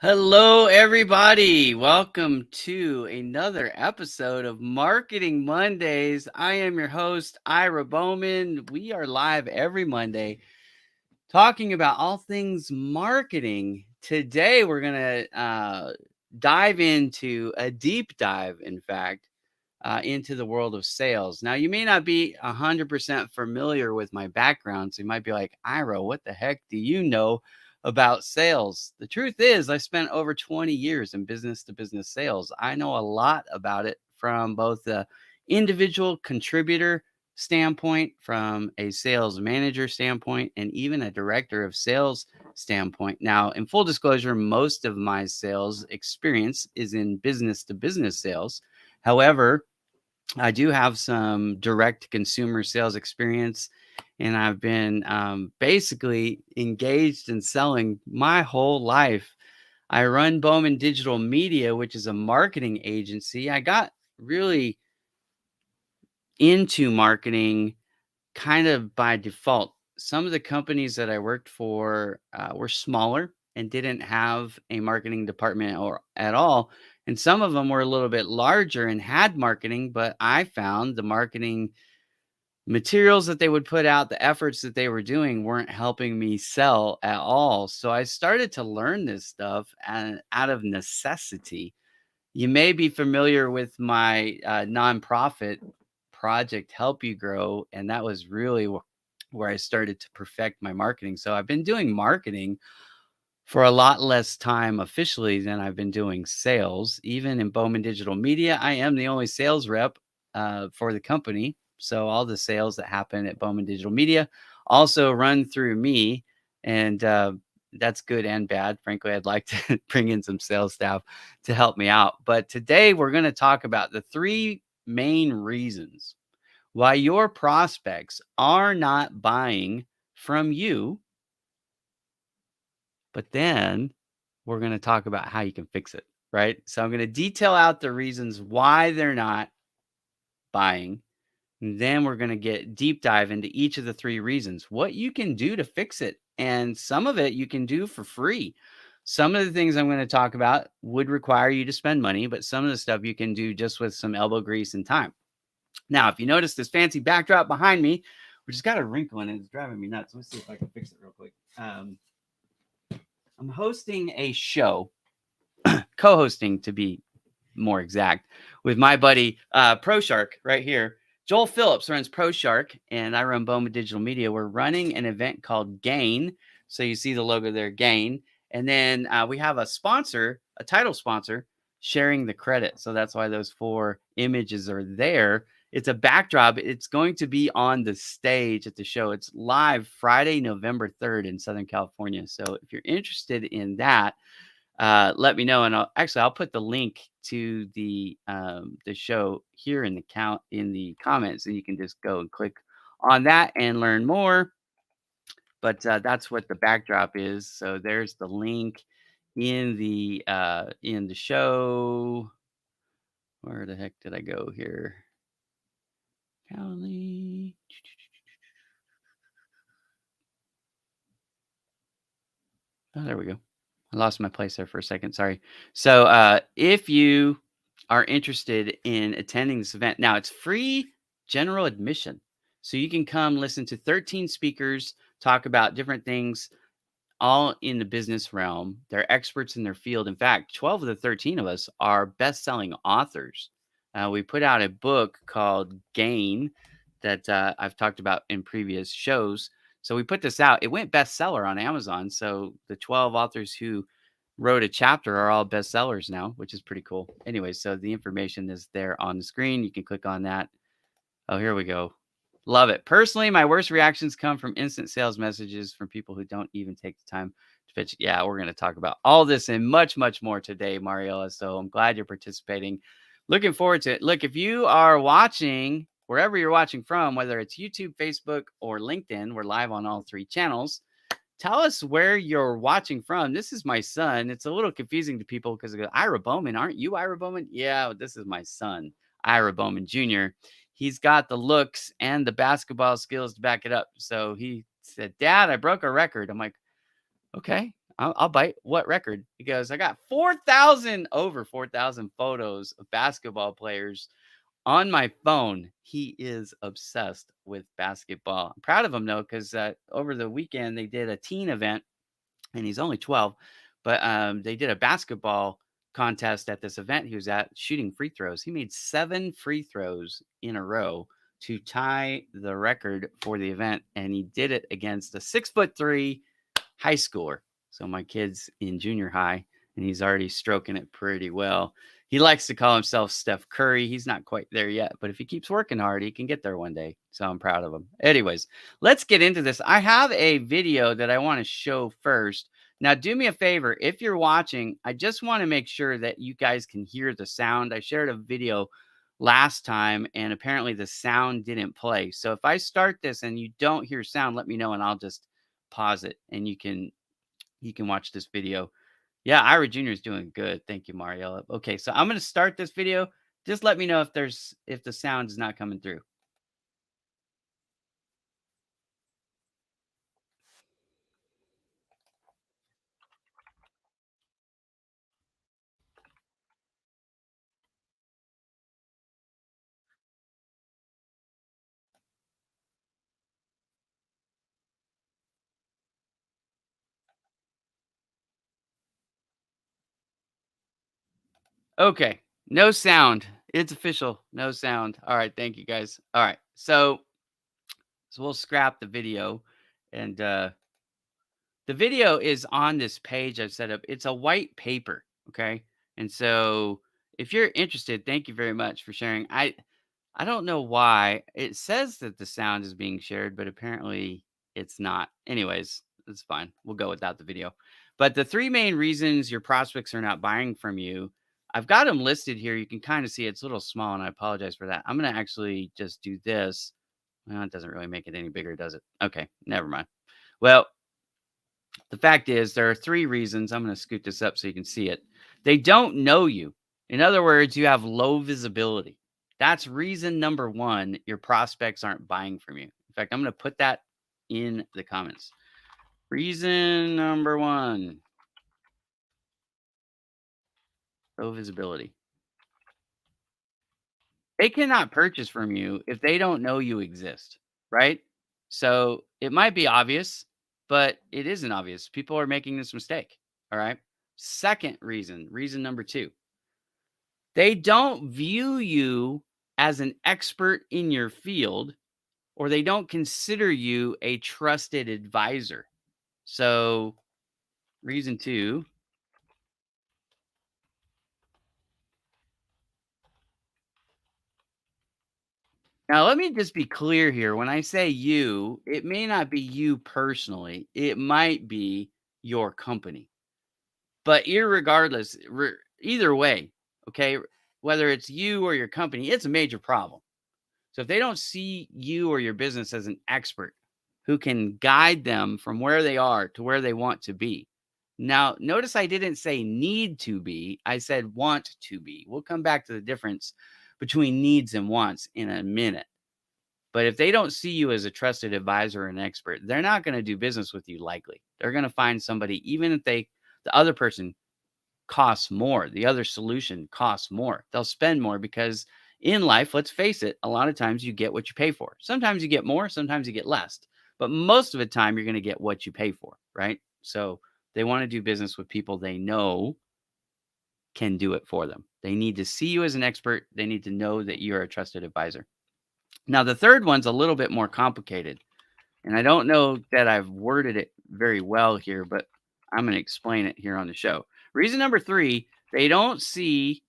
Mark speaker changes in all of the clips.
Speaker 1: Hello, everybody. Welcome to another episode of Marketing Mondays. I am your host, Ira Bowman. We are live every Monday talking about all things marketing. Today, we're going to dive into a deep dive, in fact, into the world of sales. Now, you may not be 100% familiar with my background, so you might be like, Ira, what the heck do you know about sales? The truth is, I spent over 20 years in business to business sales. I know a lot about it from both the individual contributor standpoint, from a sales manager standpoint, and even a director of sales standpoint. Now, in full disclosure, most of my sales experience is in business to business sales. However, I do have some direct consumer sales experience, and I've been basically engaged in selling my whole life. I run Bowman Digital Media, which is a marketing agency. I got really into marketing kind of by default. Some of the companies that I worked for were smaller and didn't have a marketing department or at all. And some of them were a little bit larger and had marketing, but I found the marketing materials that they would put out, the efforts that they were doing weren't helping me sell at all. So I started to learn this stuff out of necessity. You may be familiar with my nonprofit project, Help You Grow, and that was really where I started to perfect my marketing. So I've been doing marketing for a lot less time officially than I've been doing sales. Even in Bowman Digital Media, I am the only sales rep for the company. So all the sales that happen at Bowman Digital Media also run through me. And that's good and bad. Frankly, I'd like to bring in some sales staff to help me out. But today we're going to talk about the three main reasons why your prospects are not buying from you. But then we're going to talk about how you can fix it, right? So I'm going to detail out the reasons why they're not buying. And then we're going to get deep dive into each of the three reasons, what you can do to fix it. And some of it you can do for free. Some of the things I'm going to talk about would require you to spend money, but some of the stuff you can do just with some elbow grease and time. Now, if you notice this fancy backdrop behind me, which has got a wrinkle in it, it's driving me nuts. Let's see if I can fix it real quick. I'm hosting a show, co-hosting to be more exact, with my buddy ProShark right here. Joel Phillips runs ProShark, and I run Bowman Digital Media. We're running an event called Gain. So you see the logo there, Gain. And then we have a sponsor, a title sponsor, sharing the credit. So that's why those four images are there. It's a backdrop. It's going to be on the stage at the show. It's live Friday, November 3rd in Southern California. So if you're interested in that, let me know, and I'll put the link to the show here in the comments, and you can just go and click on that and learn more. But that's what the backdrop is. So there's the link in the show. Where the heck did I go here? Calendly. Oh, there we go. I lost my place there for a second. Sorry. So if you are interested in attending this event, now it's free general admission. So you can come listen to 13 speakers talk about different things, all in the business realm. They're experts in their field. In fact, 12 of the 13 of us are best-selling authors. We put out a book called Gain that I've talked about in previous shows. So we put this out. It went bestseller on Amazon. So the 12 authors who wrote a chapter are all bestsellers now, which is pretty cool. Anyway, so the information is there on the screen. You can click on that. Oh, here we go. Love it. Personally, my worst reactions come from instant sales messages from people who don't even take the time to pitch. Yeah, we're going to talk about all this and much, much more today, Mariella. So I'm glad you're participating. Looking forward to it. Look, if you are watching, wherever you're watching from, whether it's YouTube, Facebook, or LinkedIn, we're live on all three channels. Tell us where you're watching from. This is my son. It's a little confusing to people because they go, Ira Bowman, aren't you Ira Bowman? Yeah, this is my son, Ira Bowman Jr. He's got the looks and the basketball skills to back it up. So he said, Dad, I broke a record. I'm like, okay, I'll bite. What record? He goes, I got 4,000, over 4,000 photos of basketball players on my phone. He is obsessed with basketball. I'm proud of him though, because over the weekend they did a teen event, and he's only 12, but they did a basketball contest at this event he was at, shooting free throws. He made 7 free throws in a row to tie the record for the event, and he did it against a 6'3" high schooler. So my kid's in junior high, and he's already stroking it pretty well. He likes to call himself Steph Curry. He's not quite there yet, but if he keeps working hard, he can get there one day. So I'm proud of him. Anyways, let's get into this. I have a video that I want to show first. Now, do me a favor. If you're watching, I just want to make sure that you guys can hear the sound. I shared a video last time, and apparently the sound didn't play. So if I start this and you don't hear sound, let me know, and I'll just pause it, and you can watch this video. Yeah, Ira Jr. is doing good. Thank you, Mariella. Okay, so I'm gonna start this video. Just let me know if the sound is not coming through. Okay, no sound. It's official. No sound. All right, thank you guys. All right, so we'll scrap the video, and the video is on this page I've set up. It's a white paper, okay? And so if you're interested, thank you very much for sharing. I don't know why it says that the sound is being shared, but apparently it's not. Anyways, it's fine. We'll go without the video. But the three main reasons your prospects are not buying from you, I've got them listed here. You can kind of see it's a little small, and I apologize for that. I'm going to actually just do this. Well, it doesn't really make it any bigger, does it? Okay, never mind. Well, the fact is, there are three reasons. I'm going to scoot this up so you can see it. They don't know you. In other words, you have low visibility. That's reason number one your prospects aren't buying from you. In fact, I'm going to put that in the comments. Reason number one, low visibility. They cannot purchase from you if they don't know you exist, right? So it might be obvious, but it isn't obvious. People are making this mistake. All right. Second reason, reason number two, they don't view you as an expert in your field, or they don't consider you a trusted advisor. So, reason two. Now, let me just be clear here. When I say you, it may not be you personally, it might be your company. But irregardless, either way, okay, whether it's you or your company, it's a major problem. So if they don't see you or your business as an expert who can guide them from where they are to where they want to be. Now, notice I didn't say need to be, I said want to be. We'll come back to the difference between needs and wants in a minute. But if they don't see you as a trusted advisor or an expert, they're not going to do business with you likely. They're going to find somebody, even if the other person costs more. The other solution costs more. They'll spend more because in life, let's face it, a lot of times you get what you pay for. Sometimes you get more, sometimes you get less. But most of the time, you're going to get what you pay for, right? So they want to do business with people they know can do it for them. They need to see you as an expert. They need to know that you're a trusted advisor. Now, the third one's a little bit more complicated. And I don't know that I've worded it very well here, but I'm going to explain it here on the show. Reason number three, they don't see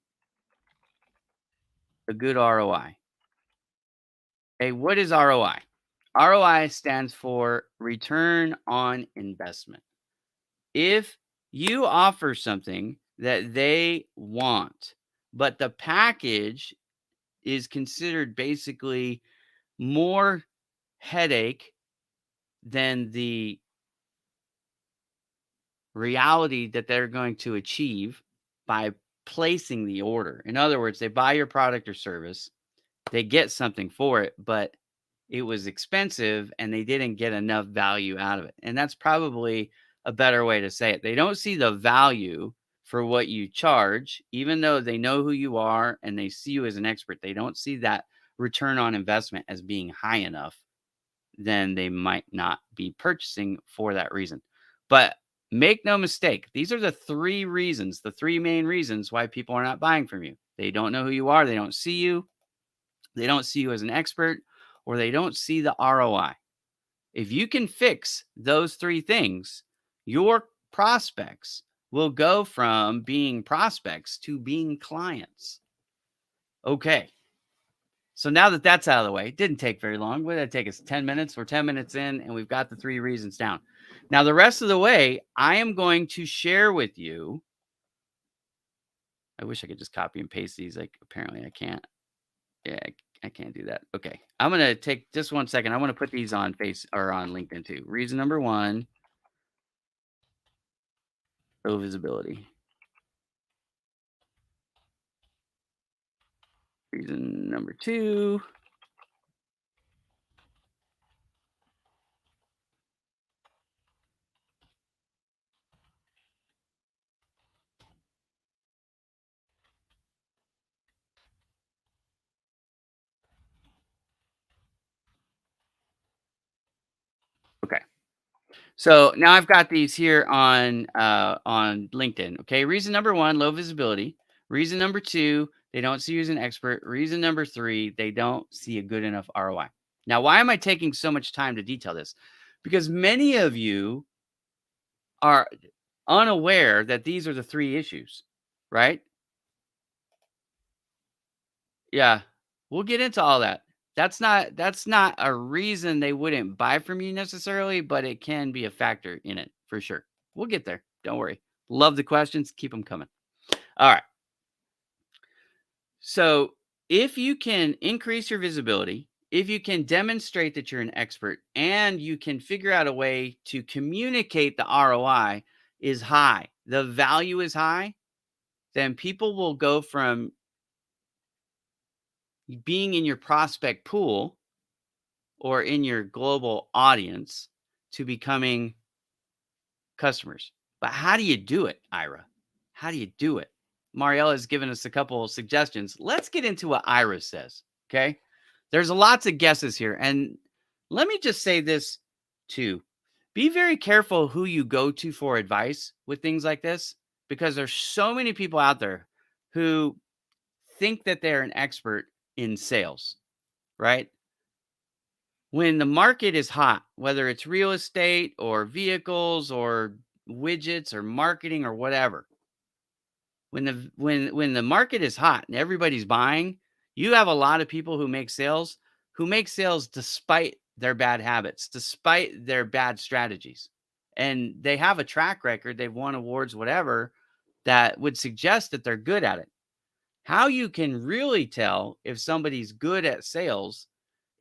Speaker 1: a good ROI. Hey, what is ROI? ROI stands for return on investment. If you offer something that they want, but the package is considered basically more headache than the reality that they're going to achieve by placing the order. In other words, they buy your product or service, they get something for it, but it was expensive and they didn't get enough value out of it. And that's probably a better way to say it. They don't see the value for what you charge, even though they know who you are and they see you as an expert. They don't see that return on investment as being high enough. Then they might not be purchasing for that reason. But make no mistake, these are the three reasons, the three main reasons why people are not buying from you. They don't know who you are, they don't see you, they don't see you as an expert, or they don't see the ROI. If you can fix those three things, your prospects will go from being prospects to being clients. Okay. So now that that's out of the way, it didn't take very long. What did it take us? 10 minutes? We're 10 minutes in and we've got the three reasons down. Now, the rest of the way, I am going to share with you. I wish I could just copy and paste these. Like, apparently I can't. Yeah, I can't do that. Okay. I'm going to take just 1 second. I want to put these on Face or on LinkedIn too. Reason number one, low visibility. Reason number two. Okay. So now I've got these here on LinkedIn. Okay. Reason number one, low visibility. Reason number two, they don't see you as an expert. Reason number three, they don't see a good enough ROI. Now, why am I taking so much time to detail this? Because many of you are unaware that these are the three issues, right? Yeah. We'll get into all that. That's not a reason they wouldn't buy from you necessarily, but it can be a factor in it for sure. We'll get there. Don't worry. Love the questions. Keep them coming. All right. So, if you can increase your visibility, if you can demonstrate that you're an expert and you can figure out a way to communicate the ROI is high, the value is high, then people will go from being in your prospect pool or in your global audience to becoming customers. But how do you do it, Ira? How do you do it? Mariella has given us a couple of suggestions. Let's get into what Ira says. Okay. There's lots of guesses here. And let me just say this too. Be very careful who you go to for advice with things like this, because there's so many people out there who think that they're an expert in sales, right? When the market is hot, whether it's real estate or vehicles or widgets or marketing or whatever, when the market is hot and everybody's buying, you have a lot of people who make sales despite their bad habits, despite their bad strategies. And they have a track record, they've won awards, whatever, that would suggest that they're good at it. How you can really tell if somebody's good at sales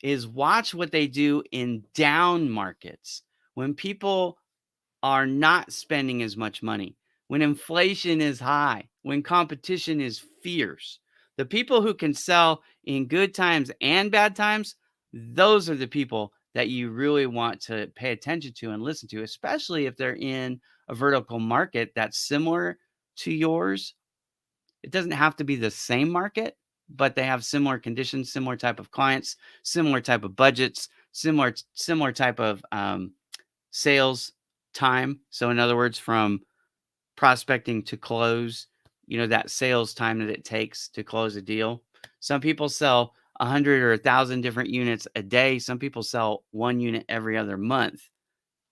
Speaker 1: is watch what they do in down markets when people are not spending as much money, when inflation is high, when competition is fierce. The people who can sell in good times and bad times, those are the people that you really want to pay attention to and listen to, especially if they're in a vertical market that's similar to yours. It doesn't have to be the same market, but they have similar conditions, similar type of clients, similar type of budgets, similar type of sales time. So in other words, from prospecting to close, that sales time that it takes to close a deal. Some people sell 100 or 1,000 different units a day. Some people sell one unit every other month.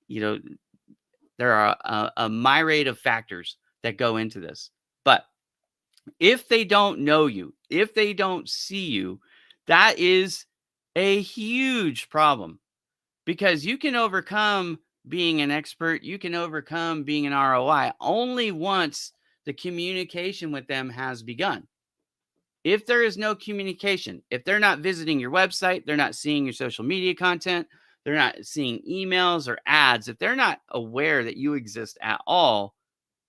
Speaker 1: You know, there are a myriad of factors that go into this. But if they don't know you, if they don't see you, that is a huge problem, because you can overcome being an expert, you can overcome being an ROI only once the communication with them has begun. If there is no communication, if they're not visiting your website, they're not seeing your social media content, they're not seeing emails or ads, if they're not aware that you exist at all,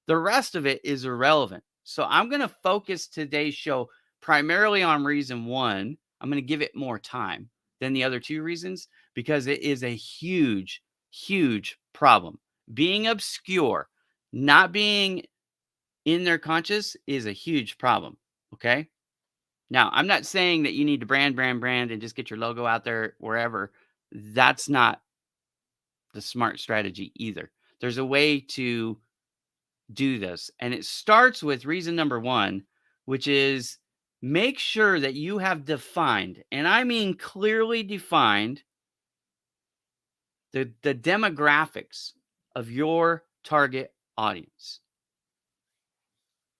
Speaker 1: the rest of it is irrelevant. So I'm going to focus today's show primarily on reason one. I'm going to give it more time than the other two reasons because it is a huge, huge problem. Being obscure, not being in their conscious is a huge problem. Okay. Now, I'm not saying that you need to brand, and just get your logo out there wherever. That's not the smart strategy either. There's a way to do this, and it starts with reason number one, which is make sure that you have defined, and I mean clearly defined, the demographics of your target audience.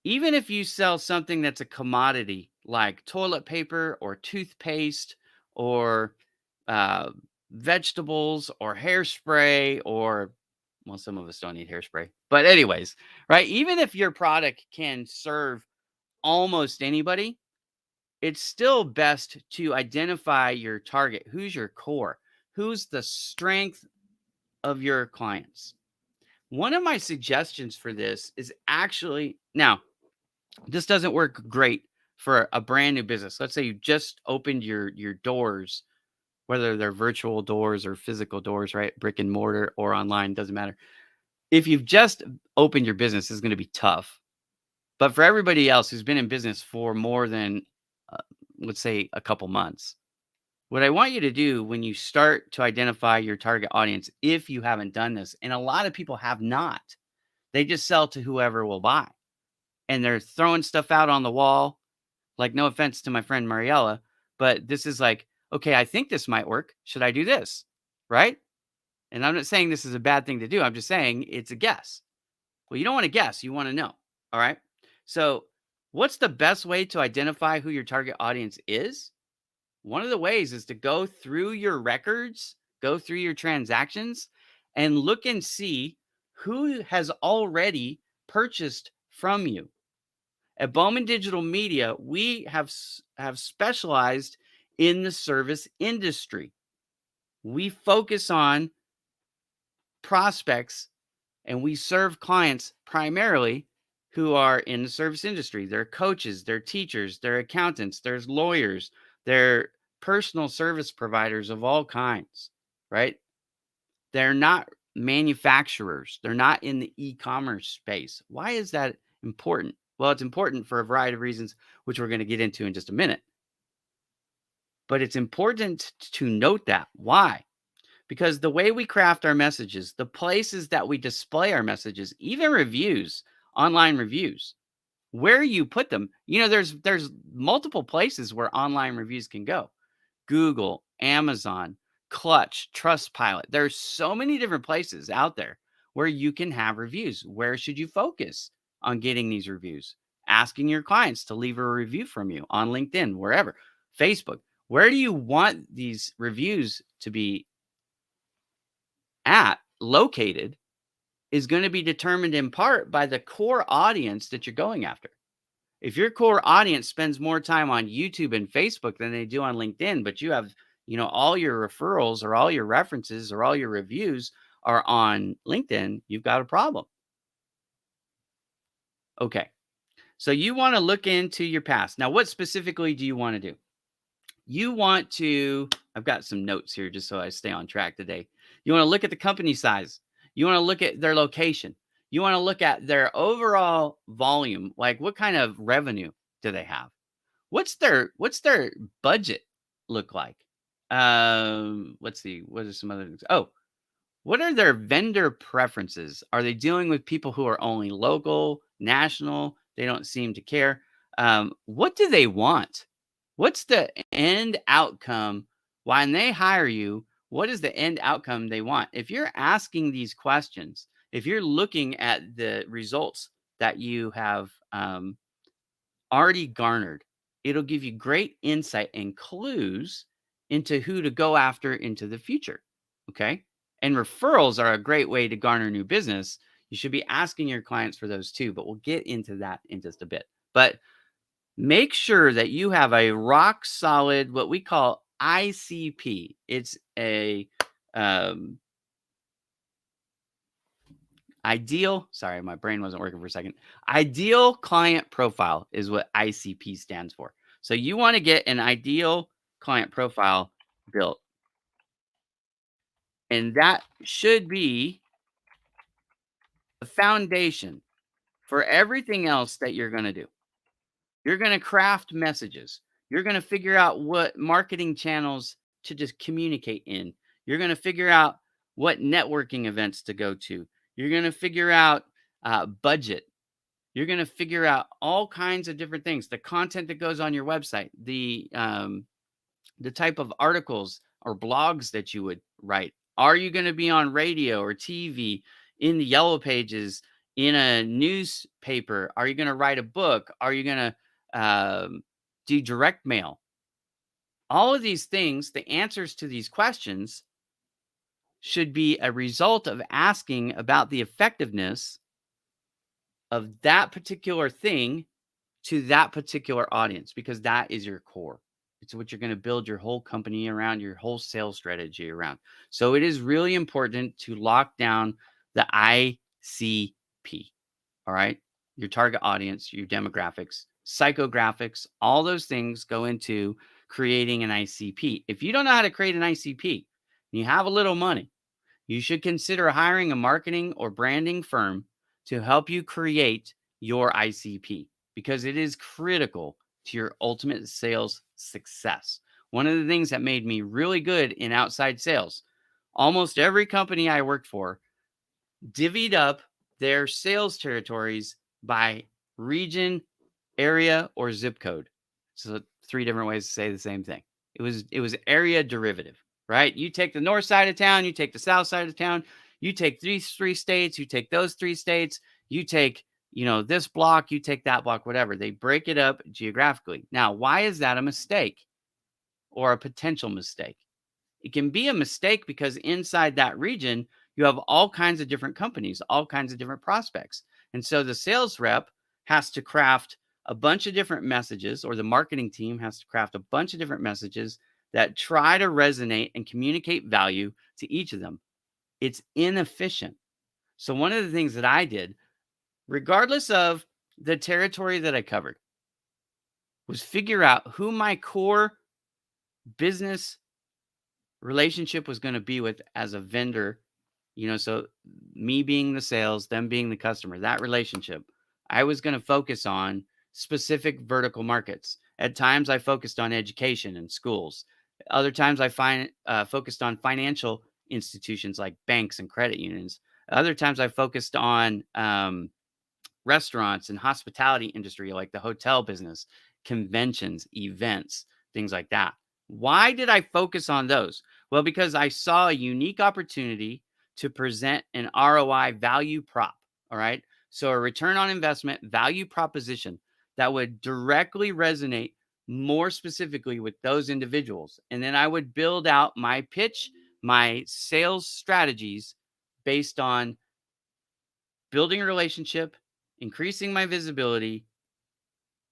Speaker 1: Even if you sell something that's a commodity like toilet paper or toothpaste or uh, vegetables or hairspray or, well, some of us don't need hairspray. But, anyways, right? Even if your product can serve almost anybody, it's still best to identify your target. Who's your core? Who's the strength of your clients? One of my suggestions for this is actually now, this doesn't work great for a brand new business. Let's say you just opened your doors, whether they're virtual doors or physical doors, right? Brick and mortar or online, doesn't matter. If you've just opened your business, it's going to be tough. But for everybody else who's been in business for more than, uh, let's say, a couple months, what I want you to do when you start to identify your target audience, if you haven't done this, and a lot of people have not, they just sell to whoever will buy. And they're throwing stuff out on the wall. Like, no offense to my friend Mariella, but this is like, okay, I think this might work. Should I do this? Right? And I'm not saying this is a bad thing to do. I'm just saying it's a guess. Well, you don't want to guess. You want to know. All right. So, what's the best way to identify who your target audience is? One of the ways is to go through your records, go through your transactions, and look and see who has already purchased from you. At Bowman Digital Media, we have specialized in the service industry. We focus on prospects and we serve clients primarily who are in the service industry. They're coaches, they're teachers, they're accountants, there's lawyers, they're personal service providers of all kinds, right? They're not manufacturers. They're not in the e-commerce space. Why is that important? Well, it's important for a variety of reasons, which we're going to get into in just a minute. But it's important to note that. Why? Because the way we craft our messages, the places that we display our messages, even reviews, online reviews, where you put them, there's multiple places where online reviews can go. Google, Amazon, Clutch, Trustpilot. There's so many different places out there where you can have reviews. Where should you focus on getting these reviews? Asking your clients to leave a review from you on LinkedIn, wherever, Facebook. Where do you want these reviews to be located is going to be determined in part by the core audience that you're going after. If your core audience spends more time on YouTube and Facebook than they do on LinkedIn, but you have, all your referrals or all your references or all your reviews are on LinkedIn, you've got a problem. Okay. So you want to look into your past. Now, what specifically do you want to do? You want to, I've got some notes here just so I stay on track today. You want to look at the company size. You want to look at their location. You want to look at their overall volume. Like, what kind of revenue do they have? What's their budget look like? Let's see. What are some other things? Oh, what are their vendor preferences? Are they dealing with people who are only local, national? They don't seem to care. What do they want? What's the end outcome when they hire you? What is the end outcome they want? If you're asking these questions, if you're looking at the results that you have already garnered, it'll give you great insight and clues into who to go after into the future. Okay. And referrals are a great way to garner new business. You should be asking your clients for those too, but we'll get into that in just a bit. But make sure that you have a rock solid, what we call ICP. It's a sorry, my brain wasn't working for a second. Ideal client profile is what ICP stands for. So you want to get an ideal client profile built. And that should be the foundation for everything else that you're going to do. You're going to craft messages. You're going to figure out what marketing channels to just communicate in. You're going to figure out what networking events to go to. You're going to figure out budget. You're going to figure out all kinds of different things. The content that goes on your website, the type of articles or blogs that you would write. Are you going to be on radio or TV, in the yellow pages, in a newspaper? Are you going to write a book? Are you going to do direct mail? All of these things, the answers to these questions should be a result of asking about the effectiveness of that particular thing to that particular audience, because that is your core. It's what you're going to build your whole company around, your whole sales strategy around. So it is really important to lock down the ICP. All right. Your target audience, your demographics, psychographics, all those things go into creating an ICP. If you don't know how to create an ICP and you have a little money, you should consider hiring a marketing or branding firm to help you create your ICP, because it is critical to your ultimate sales success. One of the things that made me really good in outside sales, almost every company I worked for divvied up their sales territories by region, area, or zip code. So 3 different ways to say the same thing. It was area derivative, right? You take the north side of town, you take the south side of town, you take these 3 states, you take those 3 states, you take, this block, you take that block, whatever. They break it up geographically. Now, why is that a mistake or a potential mistake? It can be a mistake because inside that region, you have all kinds of different companies, all kinds of different prospects. And so the sales rep has to craft a bunch of different messages, or the marketing team has to craft a bunch of different messages that try to resonate and communicate value to each of them. It's inefficient. So one of the things that I did, regardless of the territory that I covered, was figure out who my core business relationship was going to be with as a vendor. So me being the sales, them being the customer, that relationship, I was going to focus on specific vertical markets. At times I focused on education and schools. Other times I focused on financial institutions like banks and credit unions. Other times I focused on restaurants and hospitality industry, like the hotel business, conventions, events, things like that. Why did I focus on those? Well, because I saw a unique opportunity to present an ROI value prop. All right. So a return on investment value proposition that would directly resonate more specifically with those individuals. And then I would build out my pitch, my sales strategies based on building a relationship, increasing my visibility,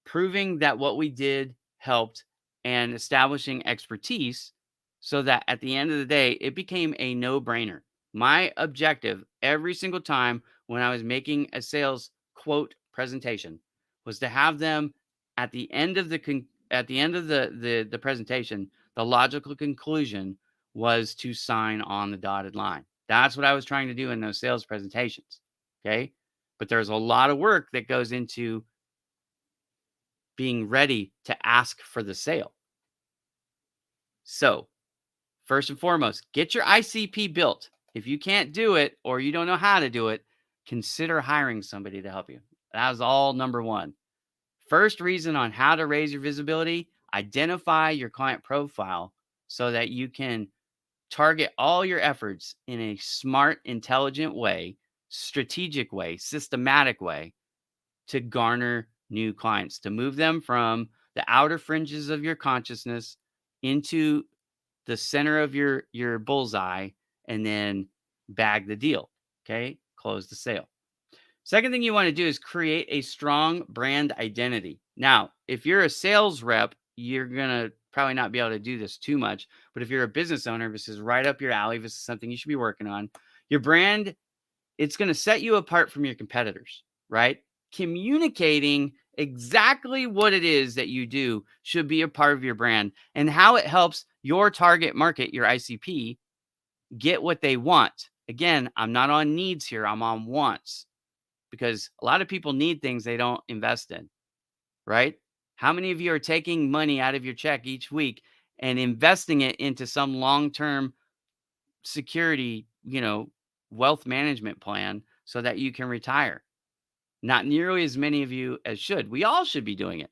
Speaker 1: proving that what we did helped, and establishing expertise, so that at the end of the day, it became a no-brainer. My objective every single time when I was making a sales quote presentation was to have them at the end of the presentation, the logical conclusion was to sign on the dotted line. That's what I was trying to do in those sales presentations. Okay. But there's a lot of work that goes into being ready to ask for the sale. So, first and foremost, get your ICP built. If you can't do it or you don't know how to do it, consider hiring somebody to help you. That was all number one. First reason on how to raise your visibility, identify your client profile so that you can target all your efforts in a smart, intelligent way, strategic way, systematic way to garner new clients, to move them from the outer fringes of your consciousness into the center of your bullseye, and then bag the deal. Okay, close the sale. Second thing you want to do is create a strong brand identity. Now, if you're a sales rep, you're going to probably not be able to do this too much. But if you're a business owner, this is right up your alley. This is something you should be working on. Your brand, it's going to set you apart from your competitors, right? Communicating exactly what it is that you do should be a part of your brand, and how it helps your target market, your ICP, get what they want. Again, I'm not on needs here, I'm on wants. because a lot of people need things they don't invest in, right? How many of you are taking money out of your check each week and investing it into some long-term security, wealth management plan so that you can retire? Not nearly as many of you as should. We all should be doing it.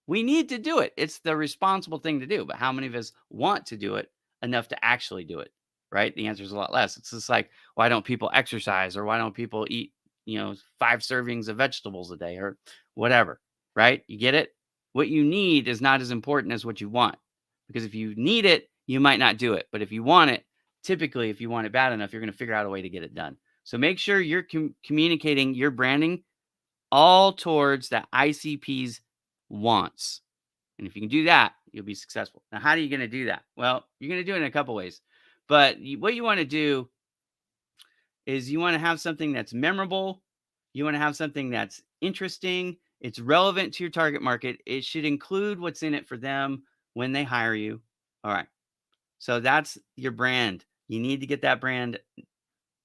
Speaker 1: We need to do it. It's the responsible thing to do. But how many of us want to do it enough to actually do it? Right? The answer is a lot less. It's just like, why don't people exercise, or why don't people eat, 5 servings of vegetables a day, or whatever? Right? You get it? What you need is not as important as what you want. Because if you need it, you might not do it. But if you want it, typically, if you want it bad enough, you're going to figure out a way to get it done. So make sure you're communicating your branding all towards that ICP's wants. And if you can do that, you'll be successful. Now, how are you going to do that? Well, you're going to do it in a couple ways. But what you want to do is you want to have something that's memorable. You want to have something that's interesting. It's relevant to your target market. It should include what's in it for them when they hire you. All right. So that's your brand. You need to get that brand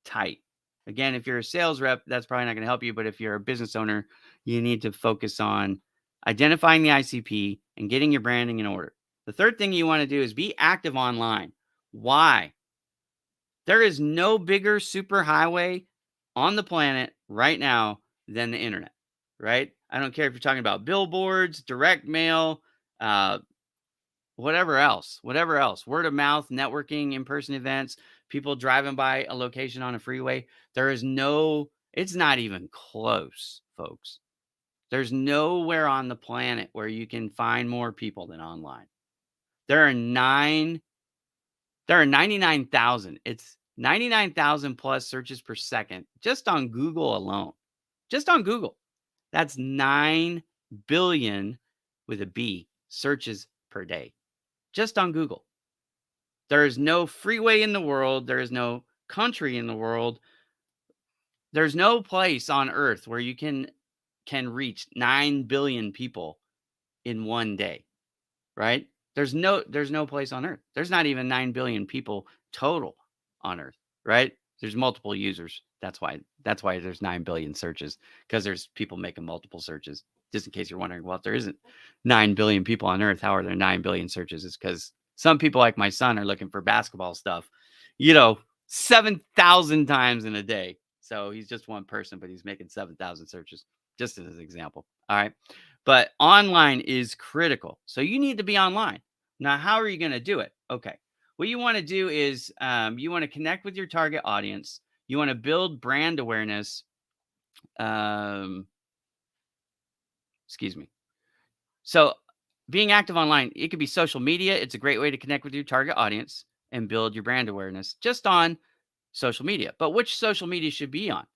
Speaker 1: tight. Again, if you're a sales rep, that's probably not going to help you. But if you're a business owner, you need to focus on identifying the ICP and getting your branding in order. The third thing you want to do is be active online. Why? There is no bigger superhighway on the planet right now than the internet, right? I don't care if you're talking about billboards, direct mail, uh, whatever else, word of mouth, networking, in-person events, people driving by a location on a freeway. It's not even close, folks. There's nowhere on the planet where you can find more people than online. There are 99,000. It's 99,000 plus searches per second just on Google alone. Just on Google. That's 9 billion with a B searches per day. Just on Google. There is no freeway in the world. There is no country in the world. There's no place on earth where you can reach 9 billion people in one day, right? There's no place on earth. There's not even 9 billion people total on earth, right? There's multiple users. That's why there's 9 billion searches, because there's people making multiple searches. Just in case you're wondering, well, if there isn't 9 billion people on earth, how are there 9 billion searches? It's because some people like my son are looking for basketball stuff, 7,000 times in a day. So he's just one person, but he's making 7,000 searches, just as an example. All right. But online is critical. So you need to be online. Now, how are you going to do it? Okay. What you want to do is you want to connect with your target audience. You want to build brand awareness. Excuse me. So being active online, it could be social media. It's a great way to connect with your target audience and build your brand awareness just on social media. But which social media should be on,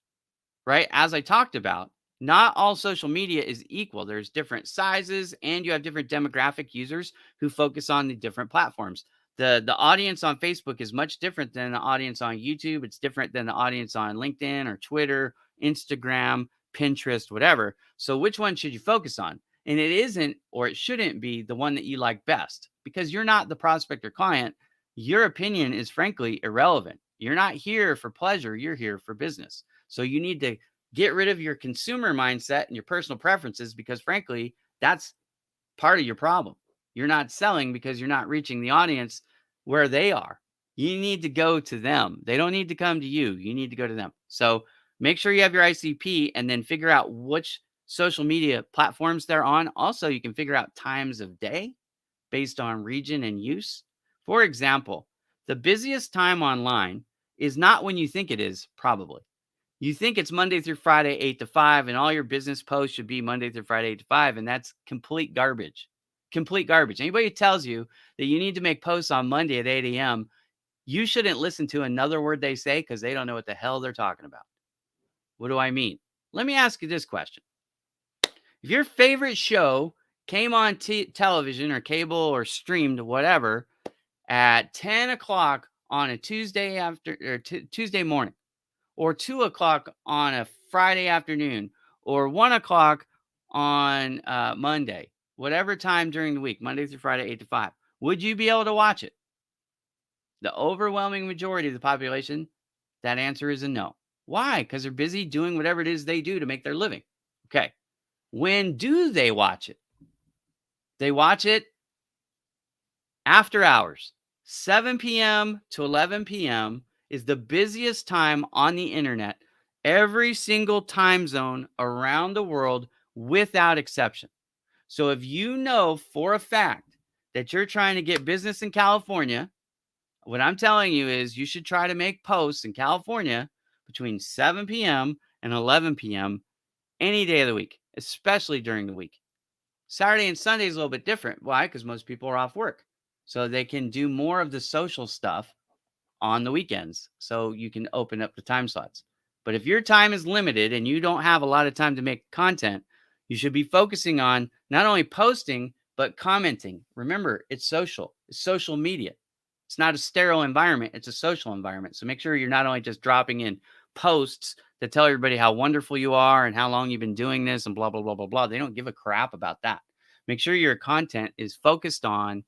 Speaker 1: right? As I talked about, not all social media is equal. There's different sizes, and you have different demographic users who focus on the different platforms. The audience on Facebook is much different than the audience on YouTube. It's different than the audience on LinkedIn or Twitter, Instagram, Pinterest, whatever. So which one should you focus on? And it isn't, or it shouldn't be, the one that you like best, because you're not the prospect or client. Your opinion is frankly irrelevant. You're not here for pleasure. You're here for business. So you need to get rid of your consumer mindset and your personal preferences, because frankly, that's part of your problem. You're not selling because you're not reaching the audience where they are. You need to go to them. They don't need to come to you. You need to go to them. So make sure you have your ICP, and then figure out which social media platforms they're on. Also, you can figure out times of day based on region and use. For example, the busiest time online is not when you think it is, probably. You think it's Monday through Friday, 8 to 5, and all your business posts should be Monday through Friday, 8 to 5, and that's complete garbage. Complete garbage. Anybody who tells you that you need to make posts on Monday at 8 a.m., you shouldn't listen to another word they say, because they don't know what the hell they're talking about. What do I mean? Let me ask you this question. If your favorite show came on television or cable or streamed, whatever, at 10 o'clock on a Tuesday Tuesday morning, or 2 o'clock on a Friday afternoon, or 1 o'clock on Monday, whatever time during the week, Monday through Friday, 8 to 5, would you be able to watch it? The overwhelming majority of the population, that answer is a no. Why? Because they're busy doing whatever it is they do to make their living. Okay. When do they watch it? They watch it after hours. 7 p.m. to 11 p.m. is the busiest time on the internet, every single time zone around the world without exception. So if you know for a fact that you're trying to get business in California, what I'm telling you is you should try to make posts in California between 7 p.m. and 11 p.m. any day of the week, especially during the week. Saturday and Sunday is a little bit different. Why? Because most people are off work. So they can do more of the social stuff on the weekends. So you can open up the time slots. But if your time is limited and you don't have a lot of time to make content, you should be focusing on not only posting, but commenting. Remember, it's social media. It's not a sterile environment, it's a social environment. So make sure you're not only just dropping in posts to tell everybody how wonderful you are and how long you've been doing this and blah, blah, blah, blah, blah. They don't give a crap about that. Make sure your content is focused on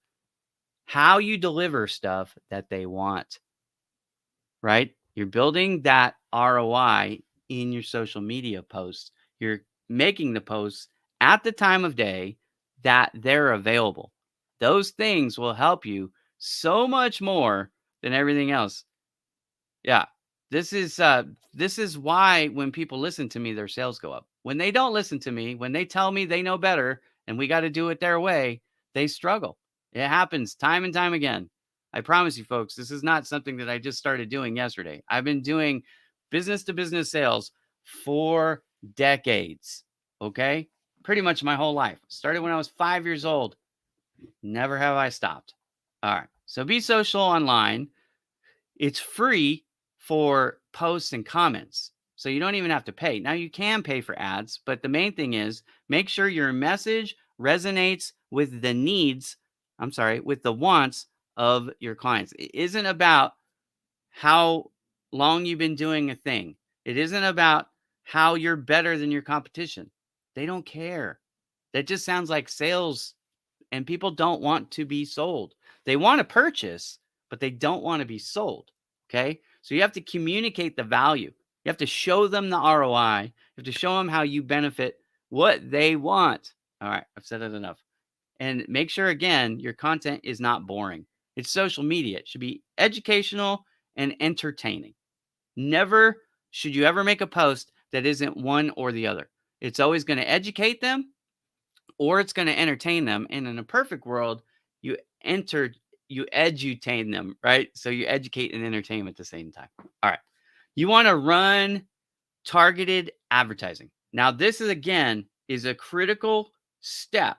Speaker 1: how you deliver stuff that they want, right? You're building that ROI in your social media posts. You're making the posts at the time of day that they're available. Those things will help you so much more than everything else. Yeah. This is why when people listen to me, their sales go up. When they don't listen to me, when they tell me they know better and we got to do it their way, they struggle. It happens time and time again. I promise you folks, this is not something that I just started doing yesterday. I've been doing business to business sales for decades. Okay? Pretty much my whole life. Started when I was 5 years old. Never have I stopped. All right. So be social online. It's free for posts and comments. So you don't even have to pay. Now you can pay for ads, but the main thing is make sure your message resonates with the needs, with the wants of your clients. It isn't about how long you've been doing a thing. It isn't about how you're better than your competition. They don't care. That just sounds like sales, and people don't want to be sold. They want to purchase, but they don't want to be sold. Okay. So you have to communicate the value. You have to show them the ROI. You have to show them how you benefit what they want. All right. I've said it enough. And make sure, again, your content is not boring. It's social media. It should be educational and entertaining. Never should you ever make a post that isn't one or the other. It's always going to educate them or it's going to entertain them. And in a perfect world, you enter, you edutain them, right? So you educate and entertain at the same time. All right. You want to run targeted advertising. Now, this is again is a critical step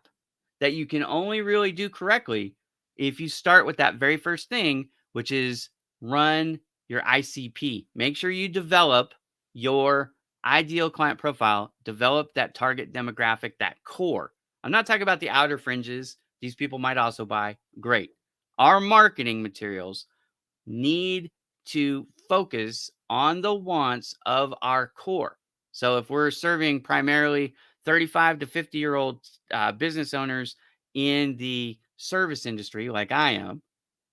Speaker 1: that you can only really do correctly if you start with that very first thing, which is run your ICP. Make sure you develop your ideal client profile, develop that target demographic, that core. I'm not talking about the outer fringes. These people might also buy. Great. Our marketing materials need to focus on the wants of our core. So if we're serving primarily 35 to 50-year-old business owners in the service industry, like I am,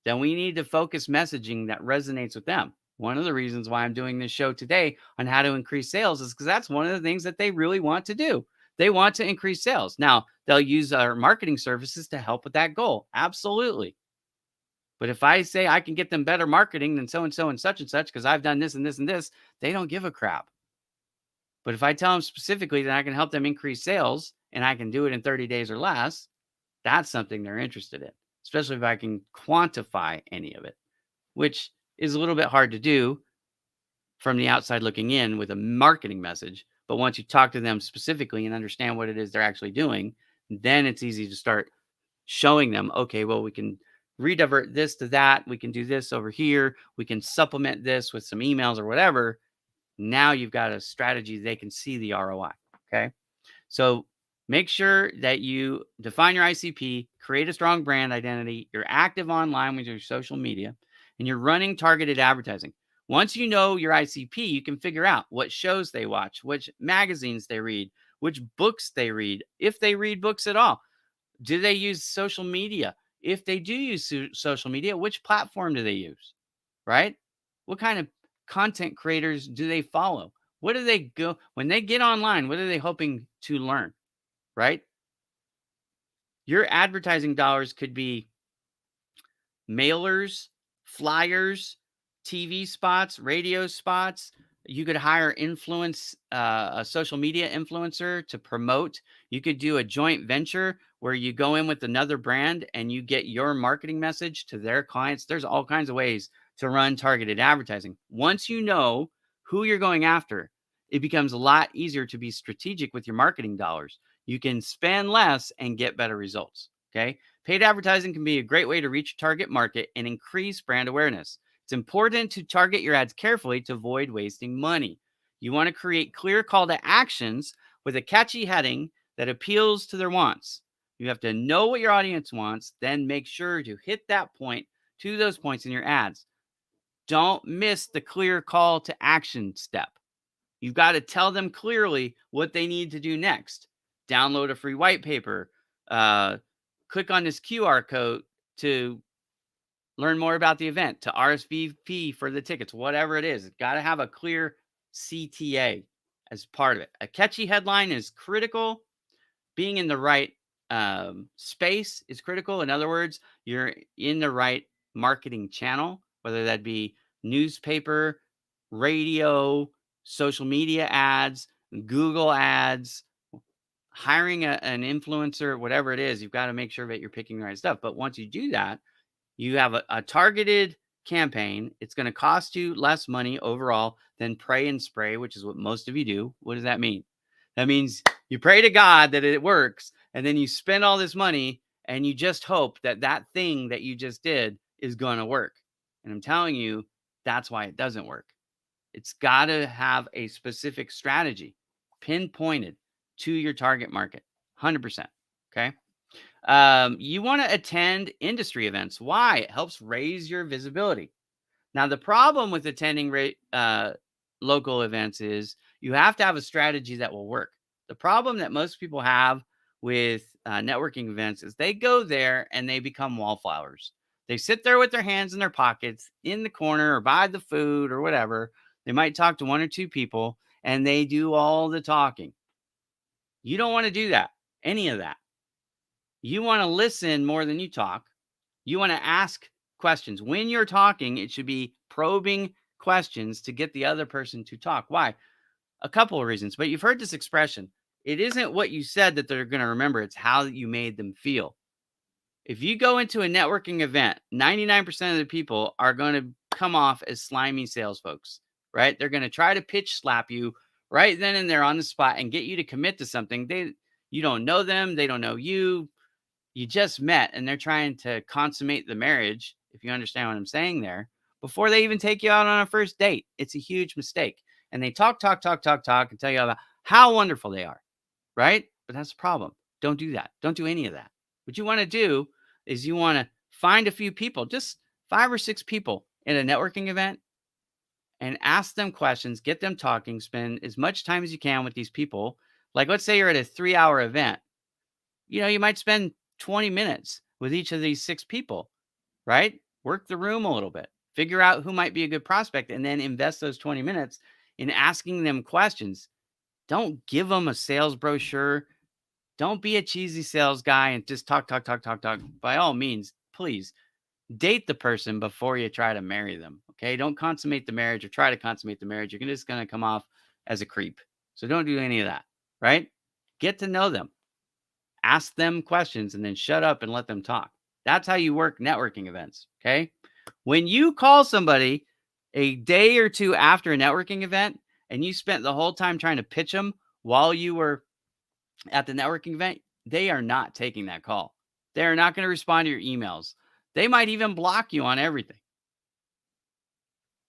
Speaker 1: then we need to focus messaging that resonates with them. One of the reasons why I'm doing this show today on how to increase sales is because that's one of the things that they really want to do. They want to increase sales. Now, they'll use our marketing services to help with that goal. Absolutely. But if I say I can get them better marketing than so and so and such because I've done this and this and this, they don't give a crap. But if I tell them specifically that I can help them increase sales and I can do it in 30 days or less, that's something they're interested in, especially if I can quantify any of it, which is a little bit hard to do from the outside looking in with a marketing message. But once you talk to them specifically and understand what it is they're actually doing, then it's easy to start showing them, okay, well, we can redivert this to that. We can do this over here. We can supplement this with some emails or whatever. Now you've got a strategy they can see the ROI. Okay. So make sure that you define your ICP, create a strong brand identity. You're active online with your social media, and you're running targeted advertising. Once you know your ICP, you can figure out what shows they watch, which magazines they read, which books they read, if they read books at all. Do they use social media? If they do use social media, which platform do they use? Right? What kind of content creators do they follow? What do they go when they get online? What are they hoping to learn? Right? Your advertising dollars could be mailers, flyers, TV spots, radio spots. You could hire a social media influencer to promote. You could do a joint venture where you go in with another brand and you get your marketing message to their clients. There's all kinds of ways to run targeted advertising. Once you know who you're going after, it becomes a lot easier to be strategic with your marketing dollars. You can spend less and get better results. Okay. Paid advertising can be a great way to reach your target market and increase brand awareness. It's important to target your ads carefully to avoid wasting money. You want to create clear call to actions with a catchy heading that appeals to their wants. You have to know what your audience wants, then make sure to hit that point to those points in your ads. Don't miss the clear call to action step. You've got to tell them clearly what they need to do next. Download a free white paper. Click on this QR code to learn more about the event, to RSVP for the tickets, whatever it is. It's got to have a clear CTA as part of it. A catchy headline is critical. Being in the right space is critical. In other words, you're in the right marketing channel, whether that be newspaper, radio, social media ads, Google ads, hiring an influencer, whatever it is. You've got to make sure that you're picking the right stuff. But once you do that, you have a targeted campaign. It's going to cost you less money overall than pray and spray, which is what most of you do. What does that mean? That means you pray to God that it works, and then you spend all this money and you just hope that that thing that you just did is going to work. And I'm telling you, that's why it doesn't work. It's got to have a specific strategy, pinpointed to your target market, 100%. Okay. You want to attend industry events. Why? It helps raise your visibility. Now, the problem with attending local events is you have to have a strategy that will work. The problem that most people have with networking events is they go there and they become wallflowers. They sit there with their hands in their pockets in the corner or buy the food or whatever. They might talk to one or two people and they do all the talking. You don't want to do that, any of that. You want to listen more than you talk. You want to ask questions. When you're talking, it should be probing questions to get the other person to talk. Why? A couple of reasons, but you've heard this expression. It isn't what you said that they're going to remember. It's how you made them feel. If you go into a networking event, 99% of the people are going to come off as slimy sales folks, right? They're going to try to pitch slap you right then and there on the spot and get you to commit to something. You don't know them. They don't know you. You just met and they're trying to consummate the marriage, if you understand what I'm saying there, before they even take you out on a first date. It's a huge mistake. And they talk and tell you about how wonderful they are, right? But that's the problem. Don't do that. Don't do any of that. What you want to do is you want to find a few people, just 5 or 6 people in a networking event, and ask them questions, get them talking, spend as much time as you can with these people. Like, let's say you're at a 3-hour event. You might spend 20 minutes with each of these 6 people, right? Work the room a little bit, figure out who might be a good prospect, and then invest those 20 minutes in asking them questions. Don't give them a sales brochure. Don't be a cheesy sales guy and just talk. By all means, please date the person before you try to marry them. Okay. Don't consummate the marriage or try to consummate the marriage. You're just going to come off as a creep. So don't do any of that, right? Get to know them. Ask them questions and then shut up and let them talk. That's how you work networking events. Okay. When you call somebody a day or two after a networking event and you spent the whole time trying to pitch them while you were at the networking event, they are not taking that call. They are not going to respond to your emails. They might even block you on everything.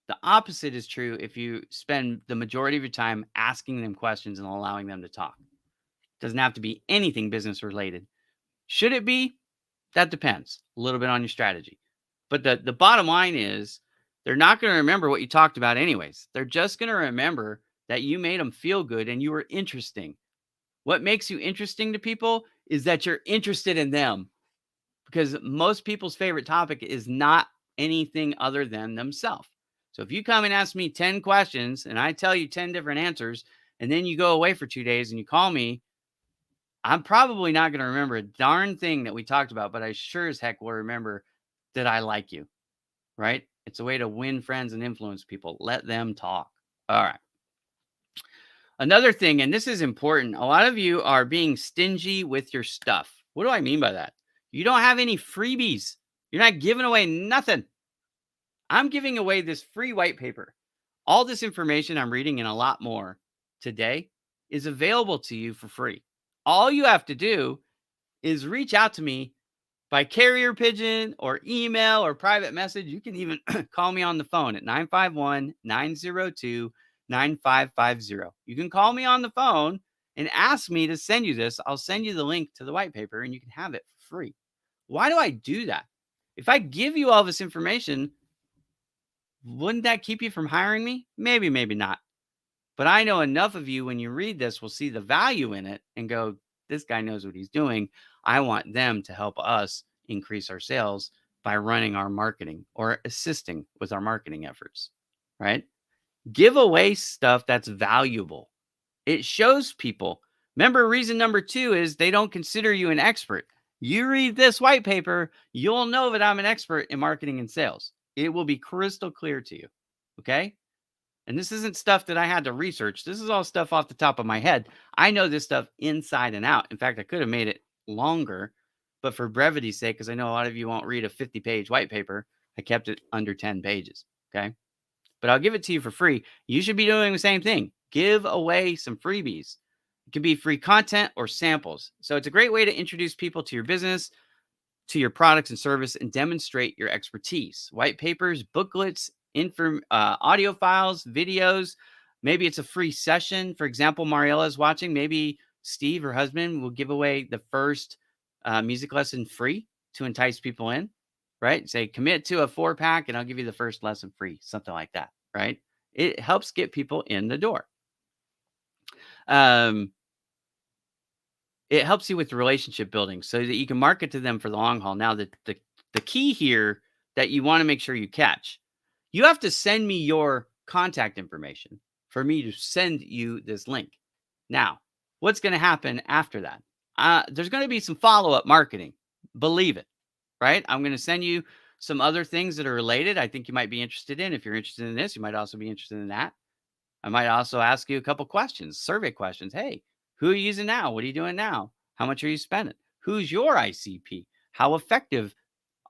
Speaker 1: The opposite is true if you spend the majority of your time asking them questions and allowing them to talk. Doesn't have to be anything business related. Should it be? That depends a little bit on your strategy. But the bottom line is they're not going to remember what you talked about anyways. They're just going to remember that you made them feel good and you were interesting. What makes you interesting to people is that you're interested in them, because most people's favorite topic is not anything other than themselves. So if you come and ask me 10 questions and I tell you 10 different answers, and then you go away for 2 days and you call me, I'm probably not going to remember a darn thing that we talked about, but I sure as heck will remember that I like you, right? It's a way to win friends and influence people. Let them talk. All right. Another thing, and this is important, a lot of you are being stingy with your stuff. What do I mean by that? You don't have any freebies. You're not giving away nothing. I'm giving away this free white paper. All this information I'm reading and a lot more today is available to you for free. All you have to do is reach out to me by carrier pigeon or email or private message. You can even call me on the phone at 951-902-9550. You can call me on the phone and ask me to send you this. I'll send you the link to the white paper and you can have it for free. Why do I do that? If I give you all this information, wouldn't that keep you from hiring me? Maybe, maybe not. But I know enough of you when you read this will see the value in it and go, this guy knows what he's doing. I want them to help us increase our sales by running our marketing or assisting with our marketing efforts, right? Give away stuff that's valuable. It shows people. Remember, reason number 2 is they don't consider you an expert. You read this white paper, you'll know that I'm an expert in marketing and sales. It will be crystal clear to you, okay? And this isn't stuff that I had to research. This is all stuff off the top of my head. I know this stuff inside and out. In fact, I could have made it longer, but for brevity's sake, because I know a lot of you won't read a 50-page white paper, I kept it under 10 pages, okay? But I'll give it to you for free. You should be doing the same thing. Give away some freebies. It could be free content or samples. So it's a great way to introduce people to your business, to your products and service, and demonstrate your expertise. White papers, booklets, audio files, videos. Maybe it's a free session. For example, Mariella is watching. Maybe Steve, her husband, will give away the first music lesson free to entice people in, right? Say, commit to a 4-pack and I'll give you the first lesson free, something like that, right? It helps get people in the door. It helps you with the relationship building so that you can market to them for the long haul. Now, the key here that you want to make sure you catch, you have to send me your contact information for me to send you this link. Now, what's going to happen after that? There's going to be some follow-up marketing. Believe it, right? I'm going to send you some other things that are related. I think you might be interested in. If you're interested in this, you might also be interested in that. I might also ask you a couple questions, survey questions. Hey, who are you using now? What are you doing now? How much are you spending? Who's your ICP? How effective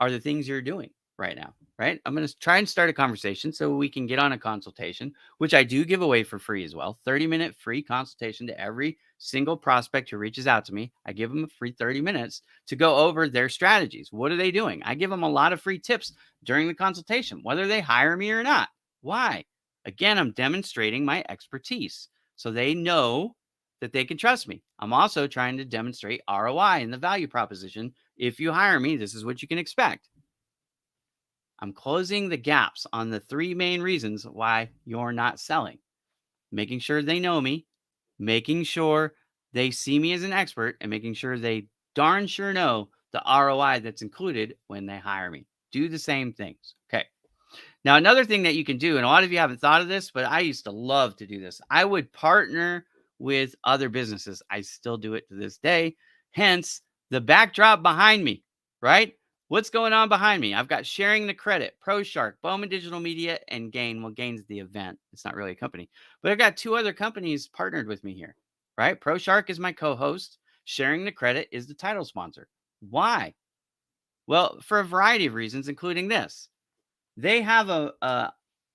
Speaker 1: are the things you're doing right now, right? I'm going to try and start a conversation so we can get on a consultation, which I do give away for free as well. 30-minute free consultation to every single prospect who reaches out to me. I give them a free 30 minutes to go over their strategies. What are they doing? I give them a lot of free tips during the consultation, whether they hire me or not. Why? Again, I'm demonstrating my expertise so they know that they can trust me. I'm also trying to demonstrate ROI and the value proposition. If you hire me, this is what you can expect. I'm closing the gaps on the 3 main reasons why you're not selling. Making sure they know me, making sure they see me as an expert, and making sure they darn sure know the ROI that's included when they hire me. Do the same things. Okay. Now, another thing that you can do, and a lot of you haven't thought of this, but I used to love to do this. I would partner with other businesses. I still do it to this day. Hence, the backdrop behind me, right? What's going on behind me? I've got Sharing the Credit, ProShark, Bowman Digital Media, and Gain. Well, Gain's the event. It's not really a company. But I've got 2 other companies partnered with me here, right? ProShark is my co-host. Sharing the Credit is the title sponsor. Why? Well, for a variety of reasons, including this. They have a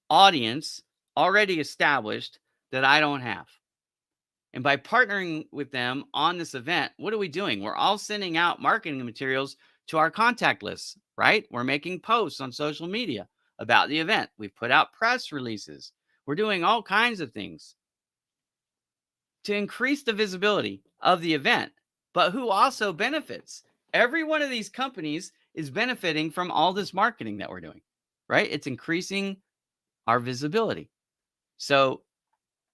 Speaker 1: audience already established that I don't have. And by partnering with them on this event, what are we doing? We're all sending out marketing materials to our contact lists, right? We're making posts on social media about the event. We've put out press releases. We're doing all kinds of things to increase the visibility of the event. But who also benefits? Every one of these companies is benefiting from all this marketing that we're doing, right? It's increasing our visibility. So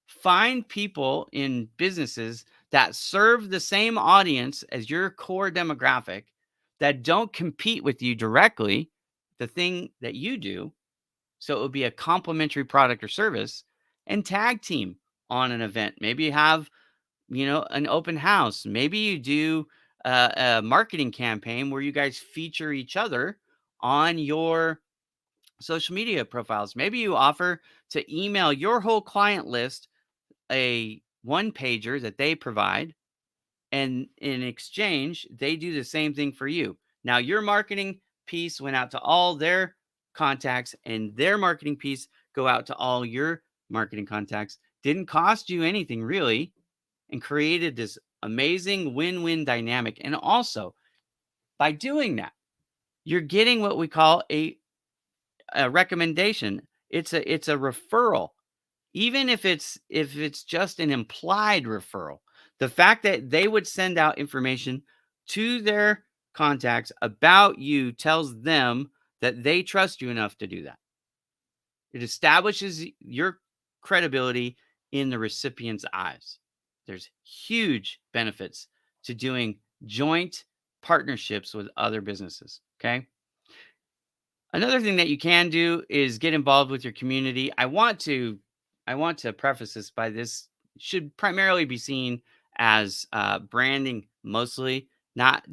Speaker 1: find people in businesses that serve the same audience as your core demographic, that don't compete with you directly, the thing that you do. So it would be a complementary product or service, and tag team on an event. Maybe you have, an open house. Maybe you do a marketing campaign where you guys feature each other on your social media profiles. Maybe you offer to email your whole client list a one pager that they provide, and in exchange, they do the same thing for you. Now, your marketing piece went out to all their contacts, and their marketing piece go out to all your marketing contacts. Didn't cost you anything really, and created this amazing win-win dynamic. And also, by doing that, you're getting what we call a recommendation. It's a referral. Even if it's just an implied referral, the fact that they would send out information to their contacts about you tells them that they trust you enough to do that. It establishes your credibility in the recipient's eyes. There's huge benefits to doing joint partnerships with other businesses. Okay. Another thing that you can do is get involved with your community. I want to preface this by this should primarily be seen as branding, mostly not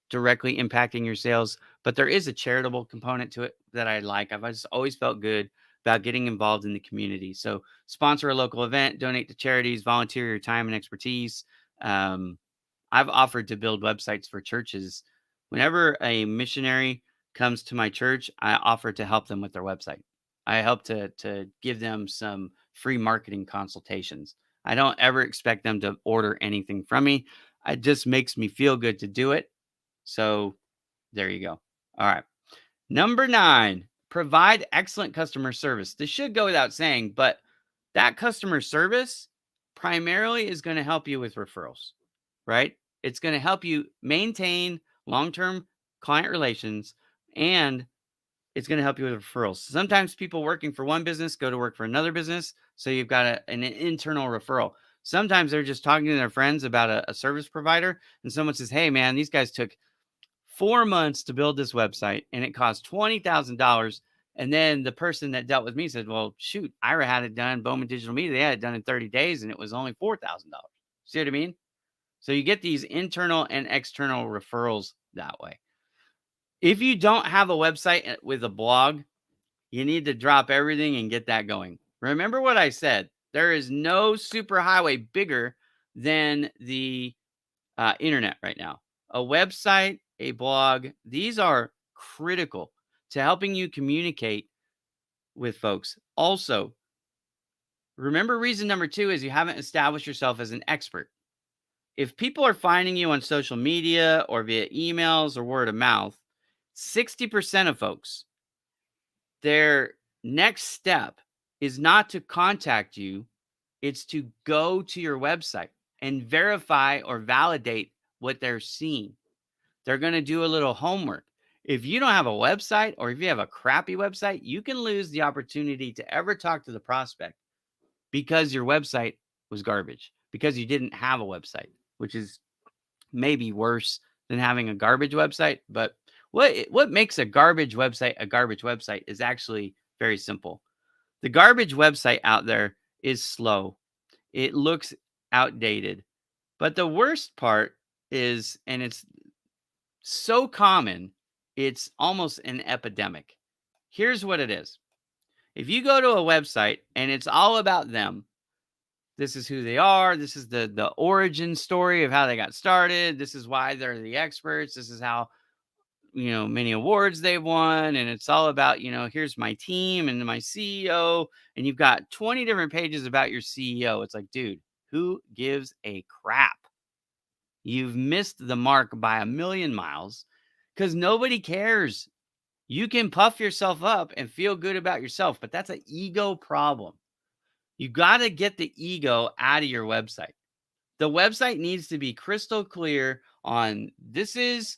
Speaker 1: directly impacting your sales, but there is a charitable component to it that I like. I've just always felt good about getting involved in the community. So sponsor a local event, donate to charities, volunteer your time and expertise. Um, I've offered to build websites for churches. Whenever a missionary comes to my church, I offer to help them with their website. I help to give them some free marketing consultations. I don't ever expect them to order anything from me. It just makes me feel good to do it. So there you go. All right. Number 9, provide excellent customer service. This should go without saying, but that customer service primarily is going to help you with referrals, right? It's going to help you maintain long-term client relations, and it's going to help you with referrals. Sometimes people working for one business go to work for another business, so you've got an internal referral. Sometimes they're just talking to their friends about a service provider, and someone says, "Hey, man, these guys took 4 months to build this website, and it cost $20,000." And then the person that dealt with me said, "Well, shoot, Ira had it done. Bowman Digital Media, they had it done in 30 days, and it was only $4,000." See what I mean? So you get these internal and external referrals that way. If you don't have a website with a blog, you need to drop everything and get that going. Remember what I said. There is no superhighway bigger than the internet right now. A website, a blog, these are critical to helping you communicate with folks. Also, remember reason number 2 is you haven't established yourself as an expert. If people are finding you on social media or via emails or word of mouth, 60% of folks, their next step is not to contact you, it's to go to your website and verify or validate what they're seeing. They're going to do a little homework. If you don't have a website, or if you have a crappy website, you can lose the opportunity to ever talk to the prospect because your website was garbage, because you didn't have a website, which is maybe worse than having a garbage website. But what makes a garbage website is actually very simple. The garbage website out there is slow. It looks outdated. But the worst part is, and it's so common, it's almost an epidemic. Here's what it is. If you go to a website and it's all about them, this is who they are, this is the origin story of how they got started, this is why they're the experts, this is how many awards they've won, and it's all about, here's my team and my CEO, and you've got 20 different pages about your CEO. It's like, dude, who gives a crap? You've missed the mark by a million miles because nobody cares. You can puff yourself up and feel good about yourself, but that's an ego problem. You got to get the ego out of your website. The website needs to be crystal clear on, this is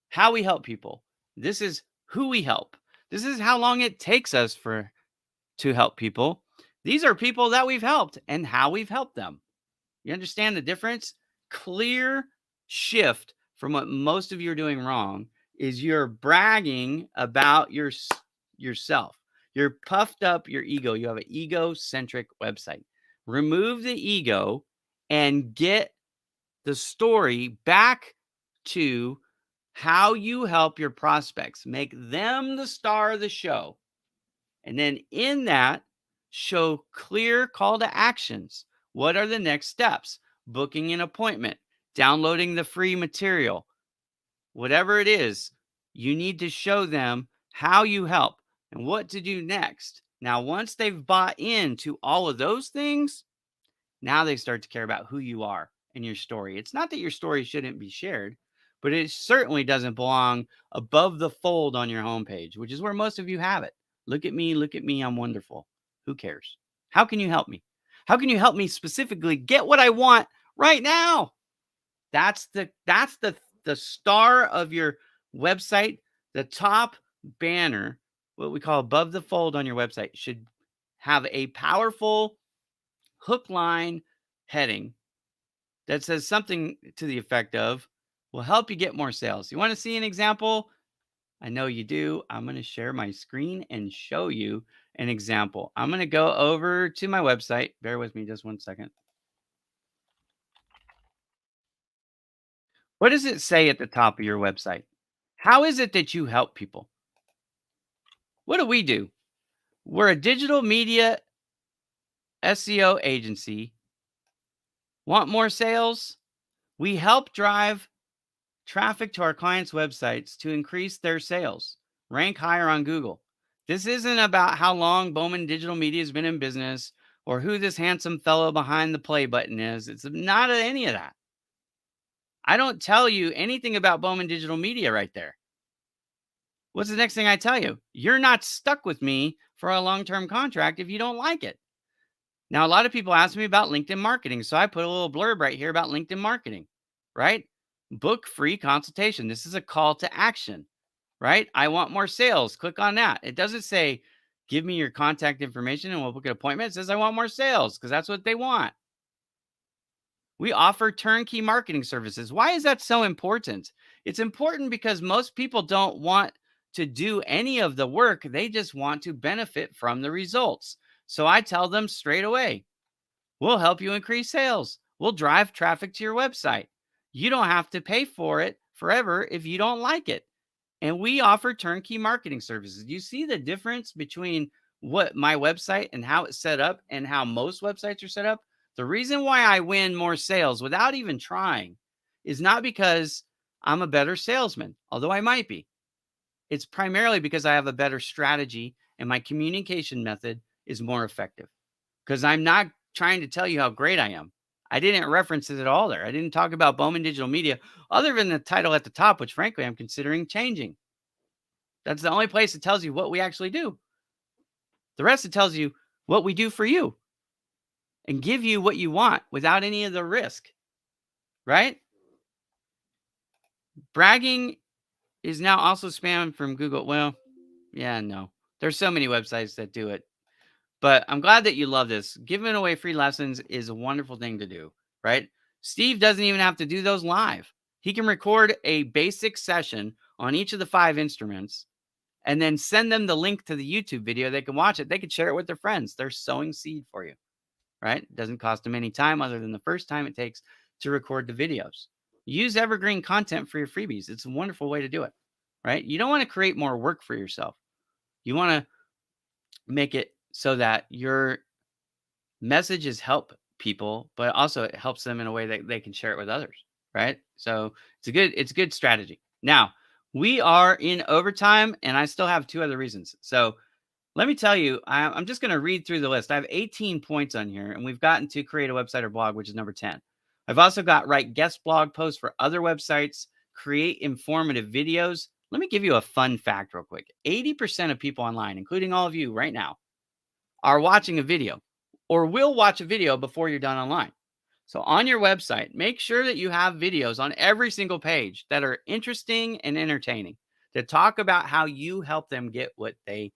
Speaker 1: how we help people. This is who we help. This is how long it takes us to help people. These are people that we've helped and how we've helped them. You understand the difference? Clear shift from what most of you are doing wrong is you're bragging about yourself. You're puffed up your ego. You have an egocentric website. Remove the ego and get the story back to how you help your prospects. Make them the star of the show. And then in that, show clear call to actions. What are the next steps? Booking an appointment, downloading the free material, whatever it is, you need to show them how you help and what to do next. Now, once they've bought into all of those things, now they start to care about who you are and your story. It's not that your story shouldn't be shared, but it certainly doesn't belong above the fold on your homepage, which is where most of you have it. Look at me, I'm wonderful. Who cares? How can you help me? How can you help me specifically get what I want right now? That's the star of your website. The top banner, what we call above the fold on your website, should have a powerful hook line heading that says something to the effect of, will help you get more sales. You want to see an example? I know you do. I'm going to share my screen and show you an example. I'm going to go over to my website. Bear with me just one second. What does it say at the top of your website? How is it that you help people? What do we do? We're a digital media SEO agency. Want more sales? We help drive traffic to our clients' websites to increase their sales, rank higher on Google. This isn't about how long Bowman Digital Media has been in business or who this handsome fellow behind the play button is. It's not any of that. I don't tell you anything about Bowman Digital Media right there. What's the next thing I tell you? You're not stuck with me for a long-term contract if you don't like it. Now, a lot of people ask me about LinkedIn marketing, so I put a little blurb right here about LinkedIn marketing, right? Book free consultation. This is a call to action, right? I want more sales. Click on that. It doesn't say, give me your contact information and we'll book an appointment. It says, I want more sales because that's what they want. We offer turnkey marketing services. Why is that so important? It's important because most people don't want to do any of the work. They just want to benefit from the results. So I tell them straight away, we'll help you increase sales. We'll drive traffic to your website. You don't have to pay for it forever if you don't like it. And we offer turnkey marketing services. Do you see the difference between what my website and how it's set up and how most websites are set up? The reason why I win more sales without even trying is not because I'm a better salesman, although I might be. It's primarily because I have a better strategy and my communication method is more effective. Because I'm not trying to tell you how great I am. I didn't reference it at all there. I didn't talk about Bowman Digital Media other than the title at the top, which frankly, I'm considering changing. That's the only place that tells you what we actually do. The rest, it tells you what we do for you and give you what you want without any of the risk, right? Bragging is now also spam from Google. Well, yeah, no. There's so many websites that do it. But I'm glad that you love this. Giving away free lessons is a wonderful thing to do, right? Steve doesn't even have to do those live. He can record a basic session on each of the 5 instruments and then send them the link to the YouTube video. They can watch it. They can share it with their friends. They're sowing seed for you, right? It doesn't cost them any time other than the first time it takes to record the videos. Use evergreen content for your freebies. It's a wonderful way to do it, right? You don't want to create more work for yourself. You want to make it so that your messages help people, but also it helps them in a way that they can share it with others, right? So it's a good strategy. Now, we are in overtime and I still have 2 other reasons. So let me tell you, I'm just going to read through the list. I have 18 points on here and we've gotten to create a website or blog, which is number 10. I've also got write guest blog posts for other websites, create informative videos. Let me give you a fun fact real quick. 80% of people online, including all of you right now, are watching a video or will watch a video before you're done online. So on your website, make sure that you have videos on every single page that are interesting and entertaining to talk about how you help them get what they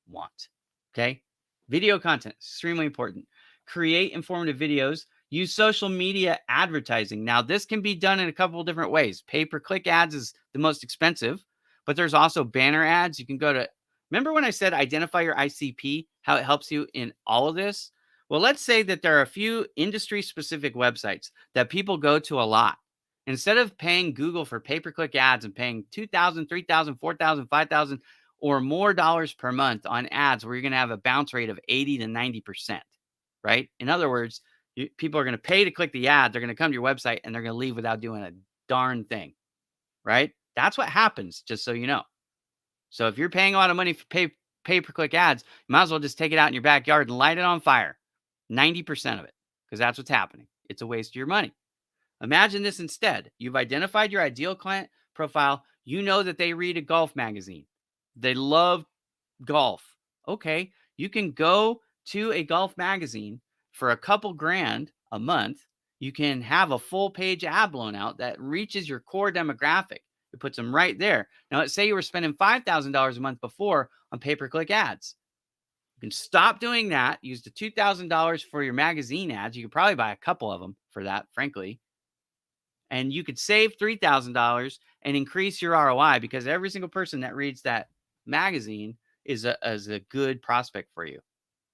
Speaker 1: want. Okay. Video content, extremely important. Create informative videos. Use social media advertising. Now, this can be done in a couple of different ways. Pay-per-click ads is the most expensive, but there's also banner ads. You can go to Remember when I said identify your ICP, how it helps you in all of this? Well, let's say that there are a few industry specific websites that people go to a lot. Instead of paying Google for pay-per-click ads and paying 2,000, 3,000, 4,000, 5,000 or more dollars per month on ads where you're going to have a bounce rate of 80 to 90%, right? In other words, people are going to pay to click the ad, they're going to come to your website and they're going to leave without doing a darn thing, right? That's what happens, just so you know. So if you're paying a lot of money for pay-per-click ads, you might as well just take it out in your backyard and light it on fire. 90% of it, because that's what's happening. It's a waste of your money. Imagine this instead. You've identified your ideal client profile. You know that they read a golf magazine. They love golf. Okay, you can go to a golf magazine for a couple grand a month. You can have a full page ad blown out that reaches your core demographic. It puts them right there. Now, let's say you were spending $5,000 a month before on pay-per-click ads. You can stop doing that. Use the $2,000 for your magazine ads. You could probably buy a couple of them for that, frankly. And you could save $3,000 and increase your ROI because every single person that reads that magazine is a good prospect for you.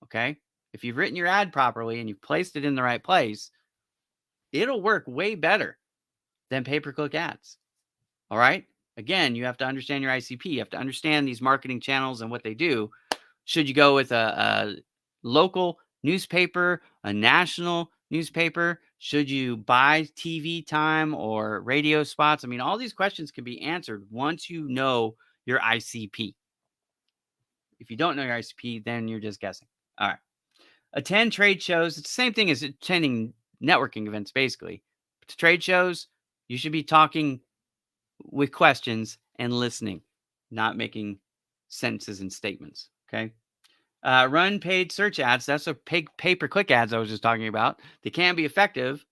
Speaker 1: Okay. If you've written your ad properly and you've placed it in the right place, it'll work way better than pay-per-click ads. All right. Again, you have to understand your ICP. You have to understand these marketing channels and what they do. Should you go with a local newspaper, a national newspaper? Should you buy TV time or radio spots? I mean, all these questions can be answered once you know your ICP. If you don't know your ICP, then you're just guessing. All right. Attend trade shows. It's the same thing as attending networking events, basically. To trade shows, you should be talking with questions and listening, not making sentences and statements. Okay. Run paid search ads. That's a pay-per-click ads I was just talking about. They can be effective.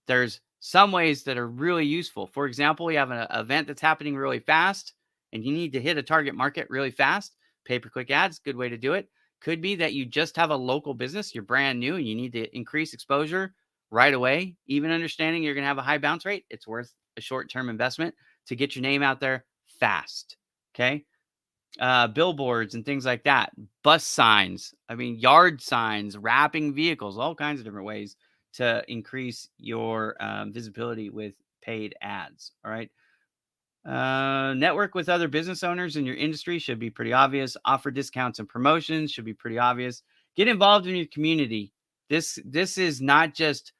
Speaker 1: There's some ways that are really useful. For example, you have an event that's happening really fast and you need to hit a target market really fast. Pay-per-click ads, good way to do it. Could be that you just have a local business, you're brand new and you need to increase exposure right away. Even understanding you're going to have a high bounce rate, it's worth a short-term investment to get your name out there fast. Okay. Billboards and things like that, bus signs, yard signs, wrapping vehicles, all kinds of different ways to increase your visibility with paid ads. All right. Network with other business owners in your industry should be pretty obvious. Offer discounts and promotions should be pretty obvious. Get involved in your community. This is not just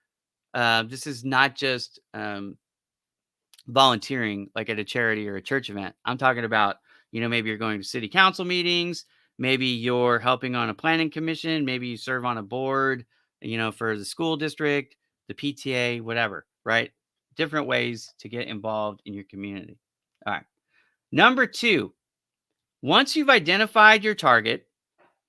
Speaker 1: volunteering like at a charity or a church event. I'm talking about, maybe you're going to city council meetings, maybe you're helping on a planning commission, maybe you serve on a board, for the school district, the PTA, whatever, right? Different ways to get involved in your community. All right. Number 2, once you've identified your target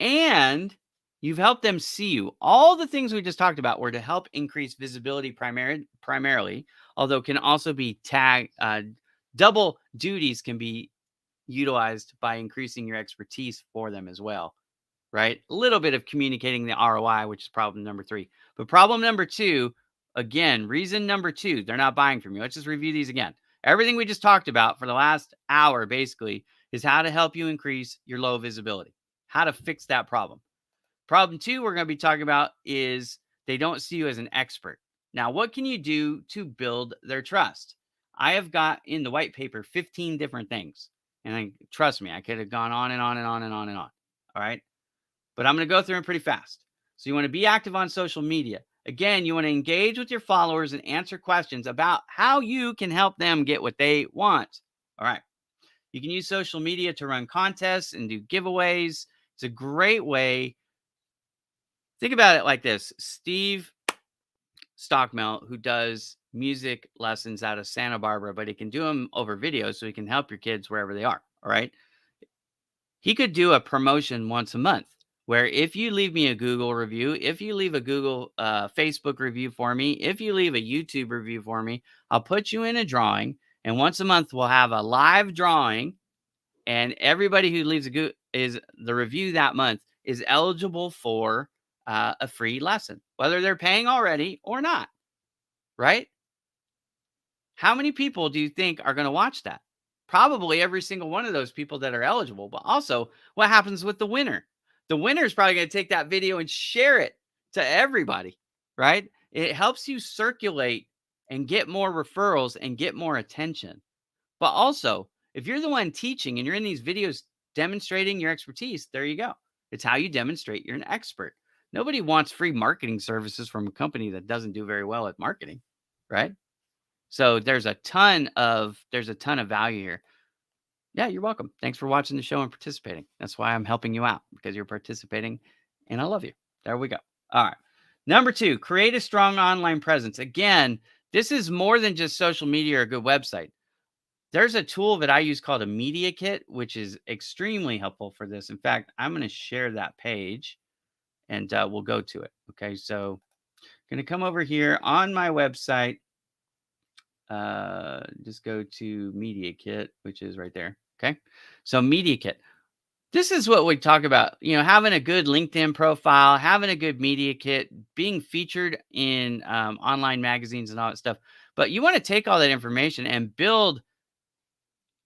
Speaker 1: and you've helped them see you, all the things we just talked about were to help increase visibility primarily, although can also be double duties can be utilized by increasing your expertise for them as well, right? A little bit of communicating the ROI, which is problem number 3. But problem number 2, again, reason number 2, they're not buying from you. Let's just review these again. Everything we just talked about for the last hour basically is how to help you increase your low visibility, how to fix that problem. Problem 2 we're going to be talking about is they don't see you as an expert. Now, what can you do to build their trust? I have got in the white paper 15 different things. And trust me, I could have gone on and on and on and on and on. All right. But I'm going to go through them pretty fast. So you want to be active on social media. Again, you want to engage with your followers and answer questions about how you can help them get what they want. All right. You can use social media to run contests and do giveaways. It's a great way. Think about it like this. Steve Stockmel, who does music lessons out of Santa Barbara, but he can do them over video so he can help your kids wherever they are. All right. He could do a promotion once a month where if you leave me a Google review, if you leave a Google Facebook review for me, if you leave a YouTube review for me, I'll put you in a drawing. And once a month, we'll have a live drawing. And everybody who leaves the review that month is eligible for a free lesson, whether they're paying already or not, right? How many people do you think are going to watch that? probably every single one of those people that are eligible. But also, what happens with the winner? The winner is probably going to take that video and share it to everybody, right? It helps you circulate and get more referrals and get more attention. But also, if you're the one teaching and you're in these videos demonstrating your expertise, there you go. It's how you demonstrate you're an expert. Nobody wants free marketing services from a company that doesn't do very well at marketing, right? So there's a ton of value here. Yeah, you're welcome. Thanks for watching the show and participating. That's why I'm helping you out, because you're participating and I love you. There we go. All right. Number 2, create a strong online presence. Again, this is more than just social media or a good website. There's a tool that I use called a media kit, which is extremely helpful for this. In fact, I'm going to share that page and we'll go to it. Okay. So I'm going to come over here on my website. Just go to media kit, which is right there. Okay. So media kit. This is what we talk about, having a good LinkedIn profile, having a good media kit, being featured in online magazines and all that stuff. But you want to take all that information and build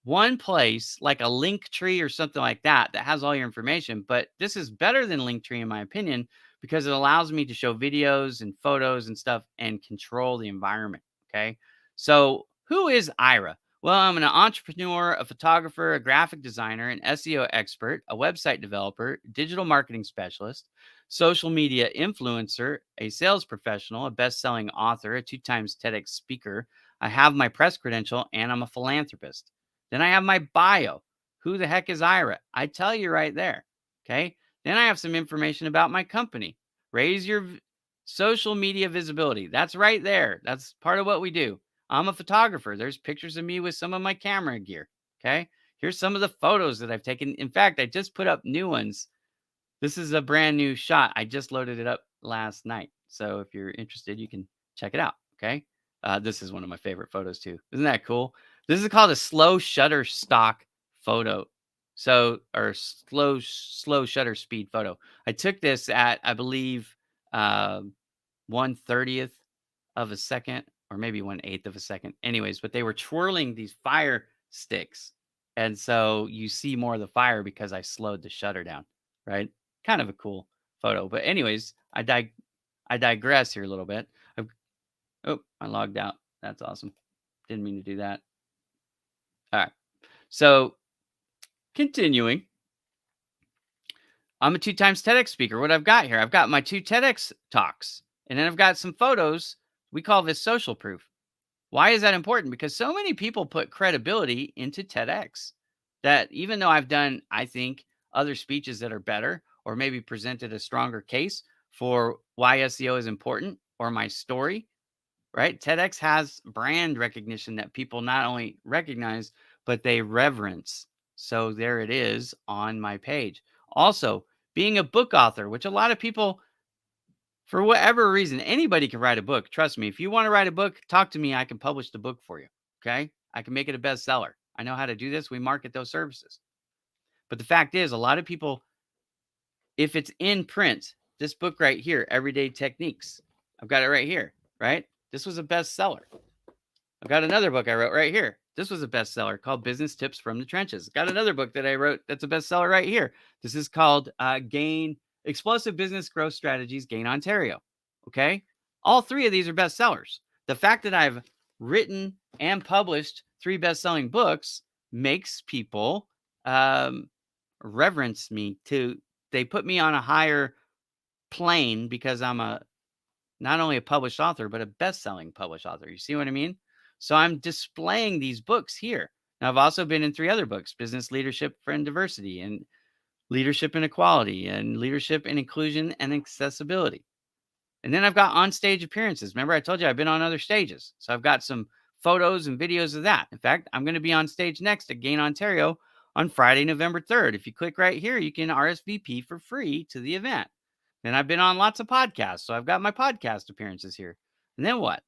Speaker 1: one place like a link tree or something like that has all your information. But this is better than Linktree, in my opinion, because it allows me to show videos and photos and stuff and control the environment. Okay. So who is Ira? Well, I'm an entrepreneur, a photographer, a graphic designer, an SEO expert, a website developer, digital marketing specialist, social media influencer, a sales professional, a best-selling author, a 2 times TEDx speaker. I have my press credential, and I'm a philanthropist. Then I have my bio. Who the heck is Ira? I tell you right there. Okay. Then I have some information about my company. Raise your social media visibility. That's right there. That's part of what we do. I'm a photographer. There's pictures of me with some of my camera gear. Okay. Here's some of the photos that I've taken. In fact, I just put up new ones. This is a brand new shot. I just loaded it up last night. So if you're interested, you can check it out. Okay. This is one of my favorite photos too. Isn't that cool? This is called a slow shutter stock photo. So, or slow shutter speed photo. I took this at, I believe, 1/30th of a second, or maybe 1/8 of a second. Anyways, but they were twirling these fire sticks. And so you see more of the fire because I slowed the shutter down, right? Kind of a cool photo. But anyways, I digress here a little bit. I logged out. That's awesome. Didn't mean to do that. All right. So continuing, I'm a 2 times TEDx speaker. What I've got here, I've got my 2 TEDx talks, and then I've got some photos. We call this social proof. Why is that important? Because so many people put credibility into TEDx that even though I've done, I think, other speeches that are better or maybe presented a stronger case for why SEO is important or my story, right? TEDx has brand recognition that people not only recognize, but they reverence. So there it is on my page. Also, being a book author, which a lot of people, for whatever reason, anybody can write a book. Trust me, if you want to write a book, talk to me. I can publish the book for you. Okay. I can make it a bestseller. I know how to do this. We market those services. But the fact is, a lot of people, if it's in print, this book right here, Everyday Techniques, I've got it right here, right? This was a bestseller. I've got another book I wrote right here. This was a bestseller called Business Tips from the Trenches. Got another book that I wrote that's a bestseller right here. This is called Explosive Business Growth Strategies, Gain Ontario. Okay. All 3 of these are bestsellers. The fact that I've written and published 3 best-selling books makes people reverence me they put me on a higher plane because I'm not only a published author, but a best-selling published author. You see what I mean? So I'm displaying these books here. Now, I've also been in 3 other books: Business Leadership and Diversity, and Leadership and Equality, and Leadership and Inclusion and Accessibility. And then I've got on-stage appearances. Remember, I told you I've been on other stages. So I've got some photos and videos of that. In fact, I'm going to be on stage next at Gain Ontario on Friday, November 3rd. If you click right here, you can RSVP for free to the event. Then I've been on lots of podcasts. So I've got my podcast appearances here. And then what?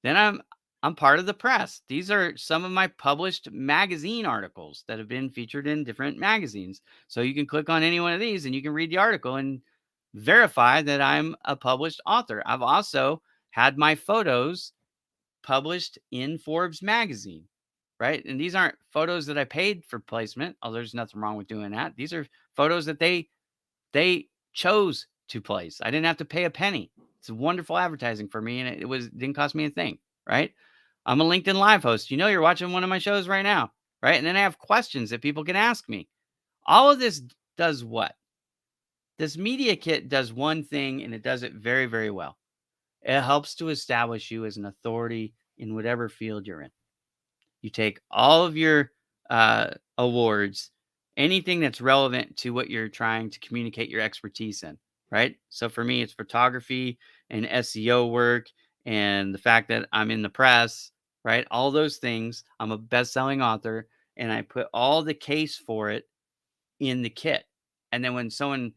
Speaker 1: Then I'm part of the press. These are some of my published magazine articles that have been featured in different magazines. So you can click on any one of these and you can read the article and verify that I'm a published author. I've also had my photos published in Forbes magazine. right? And these aren't photos that I paid for placement. Oh, there's nothing wrong with doing that. These are photos that they chose to place. I didn't have to pay a penny. It's wonderful advertising for me, and didn't cost me a thing, right? I'm a LinkedIn Live host. You know, you're watching one of my shows right now, right? And then I have questions that people can ask me. All of this does what? This media kit does one thing, and it does it very, very well. It helps to establish you as an authority in whatever field you're in. You take all of your awards, anything that's relevant to what you're trying to communicate your expertise in, right? So for me, it's photography and SEO work and the fact that I'm in the press, right? All those things. I'm a best-selling author, and I put all the case for it in the kit. And then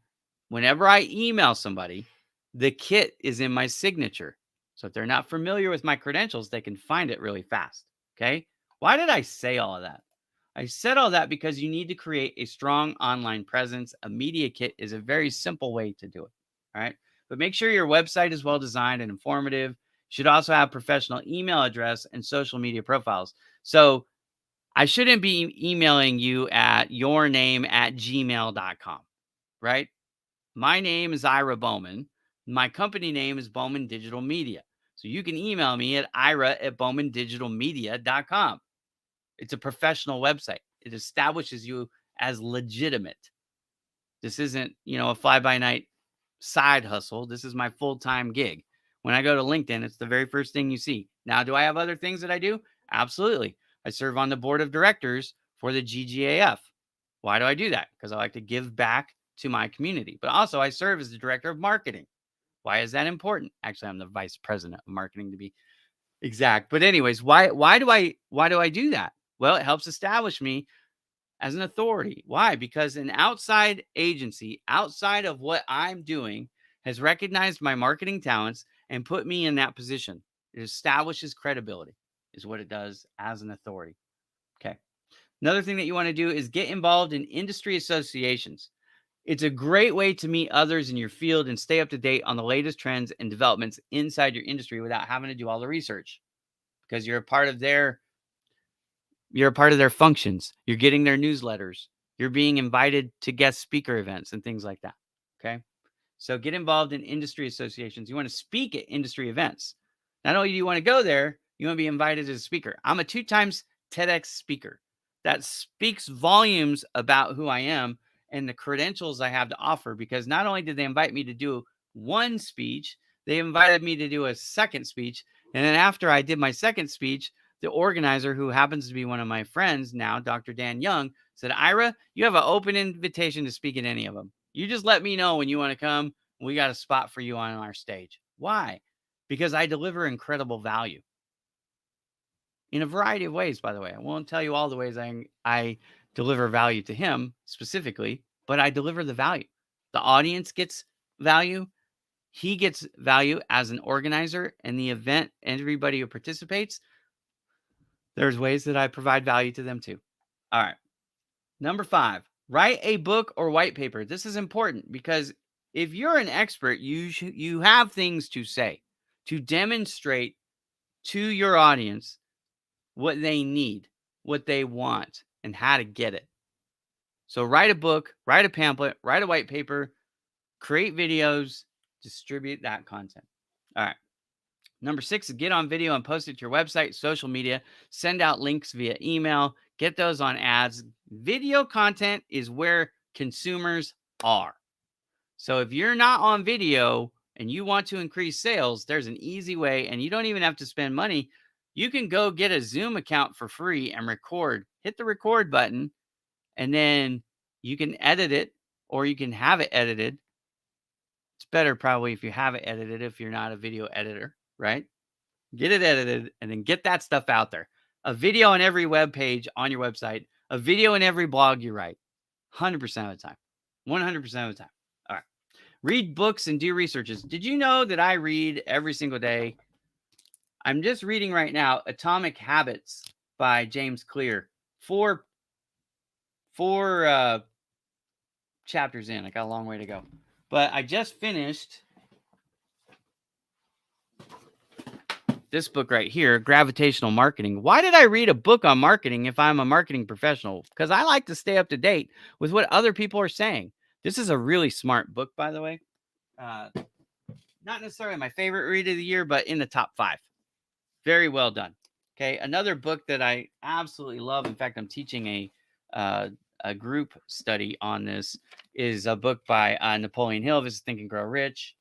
Speaker 1: whenever I email somebody, the kit is in my signature. So if they're not familiar with my credentials, they can find it really fast. Okay. Why did I say all of that? I said all that because you need to create a strong online presence. A media kit is a very simple way to do it. All right. But make sure your website is well designed and informative. You should also have professional email address and social media profiles. So I shouldn't be emailing you at yourname@gmail.com, right? My name is Ira Bowman. My company name is Bowman Digital Media. So you can email me at ira@bowmandigitalmedia.com. It's a professional website. It establishes you as legitimate. This isn't, a fly by night side hustle. This is my full-time gig. When I go to LinkedIn, it's the very first thing you see. Now, do I have other things that I do? Absolutely. I serve on the board of directors for the GGAF. Why do I do that? Because I like to give back to my community. But also, I serve as the director of marketing. Why is that important? Actually, I'm the vice president of marketing to be exact. But anyways, why do I do that? Well, it helps establish me as an authority. Why? Because an outside agency, outside of what I'm doing, has recognized my marketing talents and put me in that position. It establishes credibility, is what it does as an authority. Okay. Another thing that you want to do is get involved in industry associations. It's a great way to meet others in your field and stay up to date on the latest trends and developments inside your industry without having to do all the research because you're a part of their functions. You're getting their newsletters. You're being invited to guest speaker events and things like that. Okay. So get involved in industry associations. You want to speak at industry events. Not only do you want to go there, you want to be invited as a speaker. I'm a 2 times TEDx speaker. That speaks volumes about who I am and the credentials I have to offer because not only did they invite me to do one speech, they invited me to do a second speech. And then after I did my second speech, the organizer, who happens to be one of my friends now, Dr. Dan Young, said, Ira, you have an open invitation to speak at any of them. You just let me know when you want to come. We got a spot for you on our stage. Why? Because I deliver incredible value in a variety of ways, by the way. I won't tell you all the ways I deliver value to him specifically, but I deliver the value. The audience gets value. He gets value as an organizer, and the event, everybody who participates, there's ways that I provide value to them too. All right. Number 5, write a book or white paper. This is important because if you're an expert, you have things to say to demonstrate to your audience what they need, what they want, and how to get it. So write a book, write a pamphlet, write a white paper, create videos, distribute that content. All right. Number 6 is get on video and post it to your website, social media, send out links via email, get those on ads. Video content is where consumers are. So if you're not on video and you want to increase sales, there's an easy way, and you don't even have to spend money. You can go get a Zoom account for free and record. Hit the record button, and then you can edit it or you can have it edited. It's better probably if you have it edited if you're not a video editor, right? Get it edited and then get that stuff out there. A video on every web page on your website, a video in every blog you write, 100% of the time, 100% of the time. All right. Read books and do researches. Did you know that I read every single day? I'm just reading right now Atomic Habits by James Clear. Four chapters in. I got a long way to go. But I just finished this book right here, Gravitational Marketing. Why did I read a book on marketing if I'm a marketing professional? Because I like to stay up to date with what other people are saying. This is a really smart book, by the way. Not necessarily my favorite read of the year, but in the top 5. Very well done. Okay, another book that I absolutely love. In fact, I'm teaching a group study on this. Is a book by Napoleon Hill. This is Think and Grow Rich.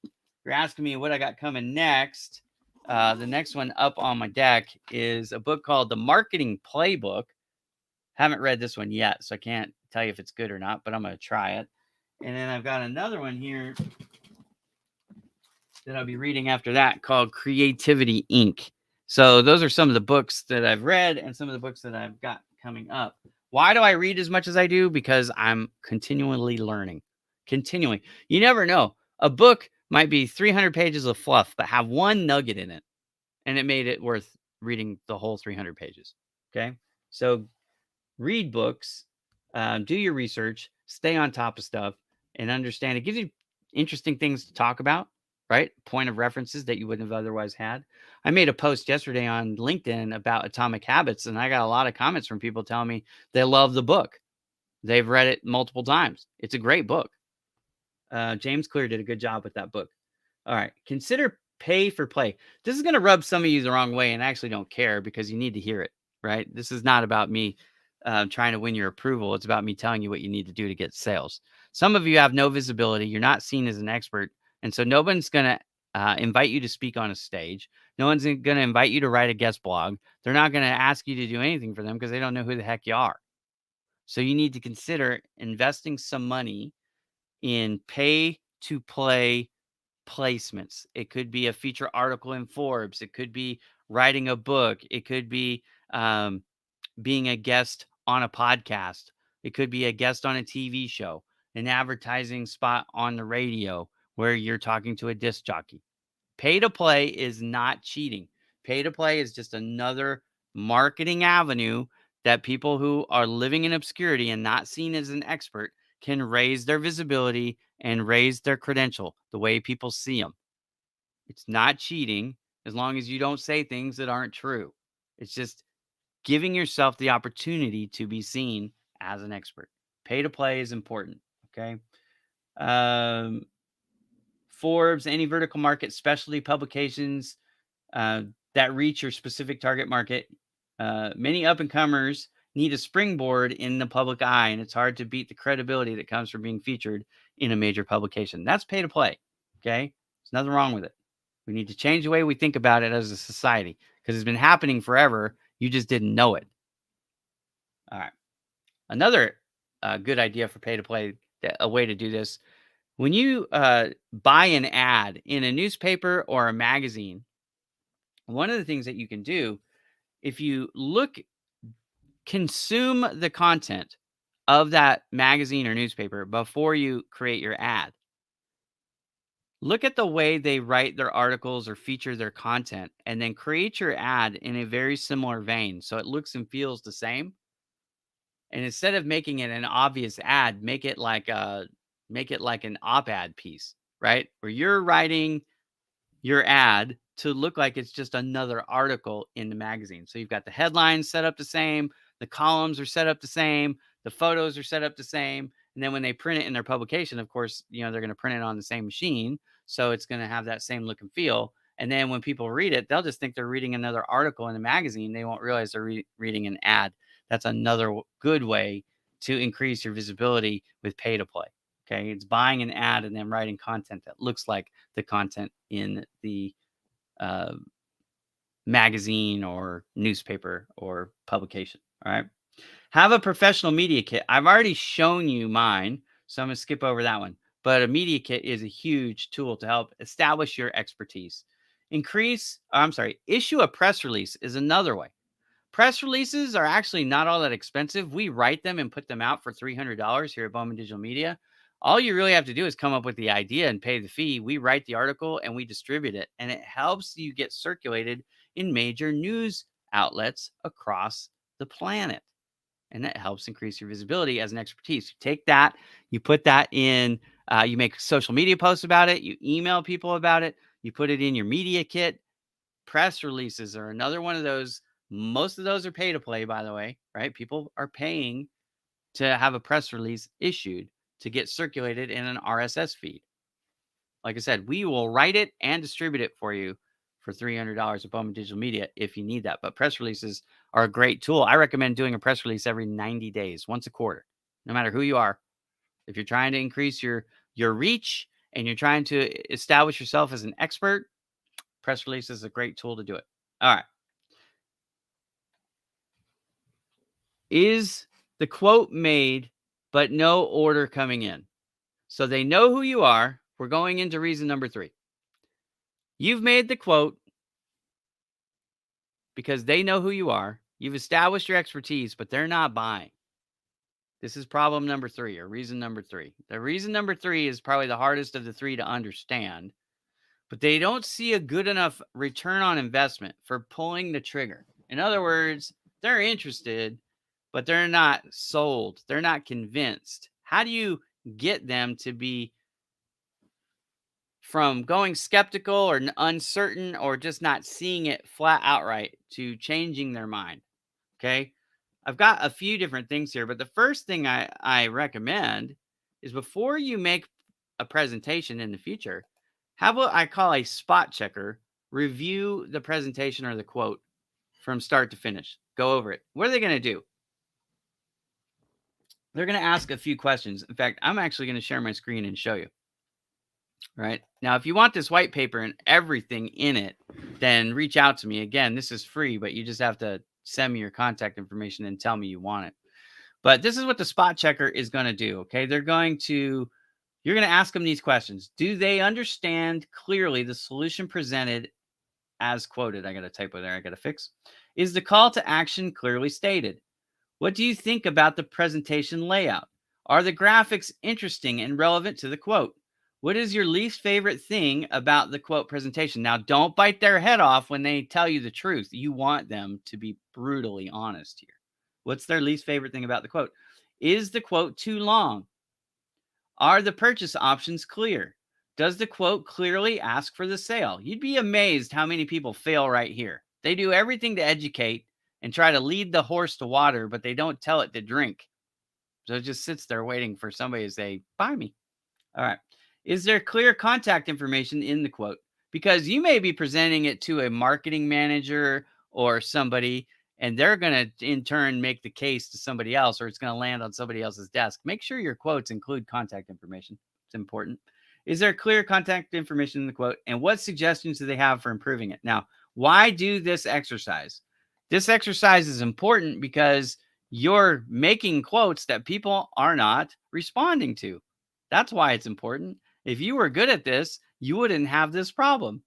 Speaker 1: You're asking me what I got coming next. The next one up on my deck is a book called The Marketing Playbook. Haven't read this one yet, so I can't tell you if it's good or not, but I'm going to try it. And then I've got another one here that I'll be reading after that called Creativity Inc. So those are some of the books that I've read and some of the books that I've got coming up. Why do I read as much as I do? Because I'm continually learning. Continually. You never know. A book might be 300 pages of fluff, but have one nugget in it. And it made it worth reading the whole 300 pages. Okay. So read books, do your research, stay on top of stuff, and understand. It gives you interesting things to talk about, right? Point of references that you wouldn't have otherwise had. I made a post yesterday on LinkedIn about Atomic Habits, and I got a lot of comments from people telling me they love the book. They've read it multiple times. It's a great book. James Clear did a good job with that book. All right. Consider pay for play. This is going to rub some of you the wrong way, and I actually don't care because you need to hear it, right? This is not about me trying to win your approval. It's about me telling you what you need to do to get sales. Some of you have no visibility. You're not seen as an expert. And so no one's going to invite you to speak on a stage. No one's going to invite you to write a guest blog. They're not going to ask you to do anything for them because they don't know who the heck you are. So you need to consider investing some money in pay to play placements. It could be a feature article in Forbes. It could be writing a book. It could be being a guest on a podcast. It could be a guest on a TV show, an advertising spot on the radio where you're talking to a disc jockey. Pay to play is not cheating. Pay to play is just another marketing avenue that people who are living in obscurity and not seen as an expert can raise their visibility and raise their credential the way people see them. It's not cheating as long as you don't say things that aren't true. It's just giving yourself the opportunity to be seen as an expert. Pay to play is important. Okay. Forbes, any vertical market, specialty publications that reach your specific target market. Many up and comers need a springboard in the public eye, and it's hard to beat the credibility that comes from being featured in a major publication. That's pay to play. Okay. There's nothing wrong with it. We need to change the way we think about it as a society because it's been happening forever. You just didn't know it. All right. Another good idea for pay to play, a way to do this. When you buy an ad in a newspaper or a magazine, one of the things that you can do, if you consume the content of that magazine or newspaper before you create your ad. Look at the way they write their articles or feature their content, and then create your ad in a very similar vein so it looks and feels the same. And instead of making it an obvious ad, make it like an op-ed piece, right? Where you're writing your ad to look like it's just another article in the magazine. So you've got the headlines set up the same, the columns are set up the same, the photos are set up the same. And then when they print it in their publication, of course, they're going to print it on the same machine. So it's going to have that same look and feel. And then when people read it, they'll just think they're reading another article in the magazine. They won't realize they're reading an ad. That's another good way to increase your visibility with pay to play. Okay. It's buying an ad and then writing content that looks like the content in the magazine or newspaper or publication. All right. Have a professional media kit. I've already shown you mine, so I'm going to skip over that one. But a media kit is a huge tool to help establish your expertise. Issue a press release is another way. Press releases are actually not all that expensive. We write them and put them out for $300 here at Bowman Digital Media. All you really have to do is come up with the idea and pay the fee. We write the article and we distribute it, and it helps you get circulated in major news outlets across the planet. And that helps increase your visibility as an expertise. You take that, you put that in, you make social media posts about it, you email people about it, you put it in your media kit. Press releases are another one of those. Most of those are pay to play, by the way, right? People are paying to have a press release issued to get circulated in an RSS feed. Like I said, we will write it and distribute it for you for $300 at Bowman Digital Media if you need that. But press releases are a great tool. I recommend doing a press release every 90 days, once a quarter, no matter who you are. If you're trying to increase your reach and you're trying to establish yourself as an expert, press release is a great tool to do it. All right. Is the quote made, but no order coming in? So they know who you are. We're going into reason number 3. You've made the quote because they know who you are. You've established your expertise, but they're not buying. This is problem number 3, or reason number 3. The reason number 3 is probably the hardest of the 3 to understand, but they don't see a good enough return on investment for pulling the trigger. In other words, they're interested, but they're not sold. They're not convinced. How do you get them to be from going skeptical or uncertain or just not seeing it flat outright to changing their mind? Okay. I've got a few different things here, but the first thing I recommend is before you make a presentation in the future, have what I call a spot checker review the presentation or the quote from start to finish. Go over it. What are they going to do? They're going to ask a few questions. In fact, I'm actually going to share my screen and show you. Right now, if you want this white paper and everything in it, then reach out to me. Again, this is free, but you just have to send me your contact information and tell me you want it. But this is what the spot checker is going to do. Okay. You're going to ask them these questions. Do they understand clearly the solution presented as quoted? I got a typo there. I got to fix. Is the call to action clearly stated? What do you think about the presentation layout? Are the graphics interesting and relevant to the quote? What is your least favorite thing about the quote presentation? Now, don't bite their head off when they tell you the truth. You want them to be brutally honest here. What's their least favorite thing about the quote? Is the quote too long? Are the purchase options clear? Does the quote clearly ask for the sale? You'd be amazed how many people fail right here. They do everything to educate and try to lead the horse to water, but they don't tell it to drink. So it just sits there waiting for somebody to say, buy me. All right. Is there clear contact information in the quote? Because you may be presenting it to a marketing manager or somebody, and they're going to in turn make the case to somebody else, or it's going to land on somebody else's desk. Make sure your quotes include contact information. It's important. Is there clear contact information in the quote? And what suggestions do they have for improving it? Now, why do this exercise? This exercise is important because you're making quotes that people are not responding to. That's why it's important. If you were good at this, you wouldn't have this problem.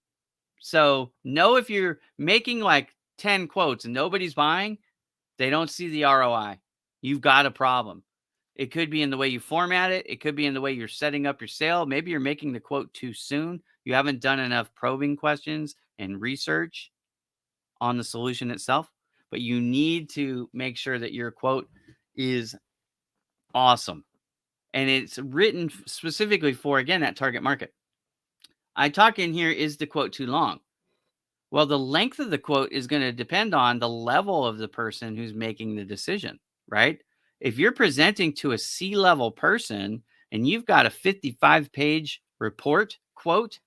Speaker 1: So know if you're making like 10 quotes and nobody's buying, they don't see the ROI. You've got a problem. It could be in the way you format it. It could be in the way you're setting up your sale. Maybe you're making the quote too soon. You haven't done enough probing questions and research on the solution itself. But you need to make sure that your quote is awesome. And it's written specifically for, again, that target market. I talk in here, is the quote too long? Well, the length of the quote is going to depend on the level of the person who's making the decision, right? If you're presenting to a C-level person and you've got a 55-page report quote,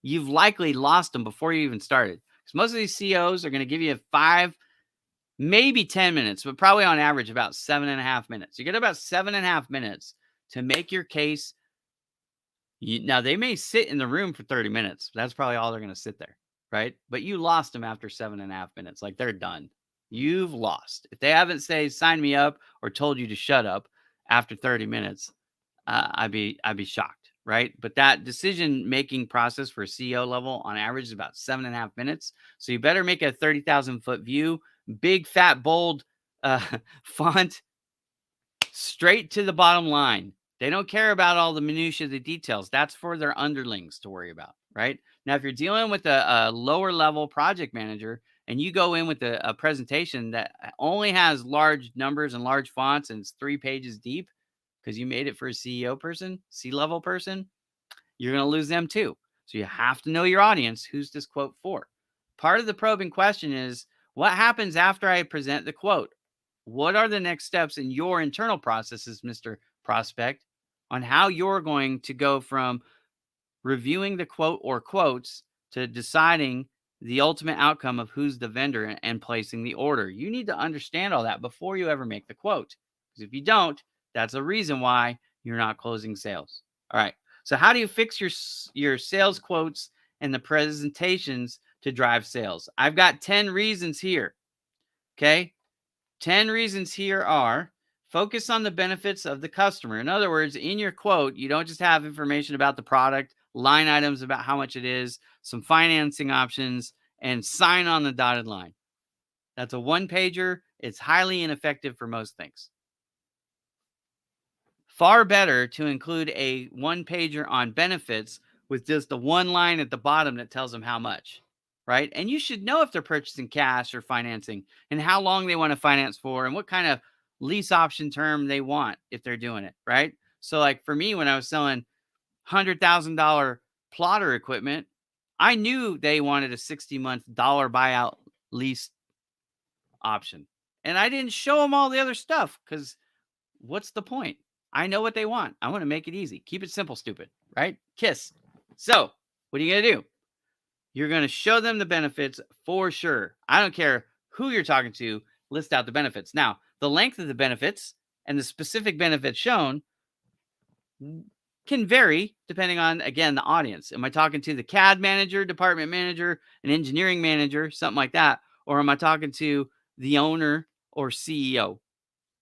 Speaker 1: you've likely lost them before you even started. Because most of these CEOs are going to give you 5, maybe 10 minutes, but probably on average about 7.5 minutes. You get about 7.5 minutes to make your case. Now, they may sit in the room for 30 minutes. That's probably all they're going to sit there, right? But you lost them after 7.5 minutes. Like, they're done. You've lost. If they haven't say sign me up or told you to shut up after 30 minutes, I'd be shocked, right? But that decision-making process for a CEO level on average is about 7.5 minutes. So you better make a 30,000-foot view, big, fat, bold font, straight to the bottom line. They don't care about all the minutiae of the details. That's for their underlings to worry about, right? Now, if you're dealing with a lower level project manager and you go in with a presentation that only has large numbers and large fonts and it's 3 pages deep because you made it for a CEO person, C-level person, you're going to lose them too. So you have to know your audience. Who's this quote for? Part of the probing question is, what happens after I present the quote? What are the next steps in your internal processes, Mr. Prospect, on how you're going to go from reviewing the quote or quotes to deciding the ultimate outcome of who's the vendor and placing the order? You need to understand all that before you ever make the quote. Because if you don't, that's a reason why you're not closing sales. All right. So how do you fix your sales quotes and the presentations to drive sales? I've got 10 reasons here. Okay? 10 reasons here are: focus on the benefits of the customer. In other words, in your quote, you don't just have information about the product, line items about how much it is, some financing options, and sign on the dotted line. That's a one pager. It's highly ineffective for most things. Far better to include a one pager on benefits with just the one line at the bottom that tells them how much, right? And you should know if they're purchasing cash or financing and how long they want to finance for and what kind of lease option term they want if they're doing it, right? So, like for me, when I was selling $100,000 plotter equipment, I knew they wanted a 60-month dollar buyout lease option. And I didn't show them all the other stuff because what's the point? I know what they want. I want to make it easy. Keep it simple, stupid, right? Kiss. So, what are you going to do? You're going to show them the benefits for sure. I don't care who you're talking to, list out the benefits. Now, the length of the benefits and the specific benefits shown can vary depending on, again, the audience. Am I talking to the CAD manager, department manager, an engineering manager, something like that? Or am I talking to the owner or CEO?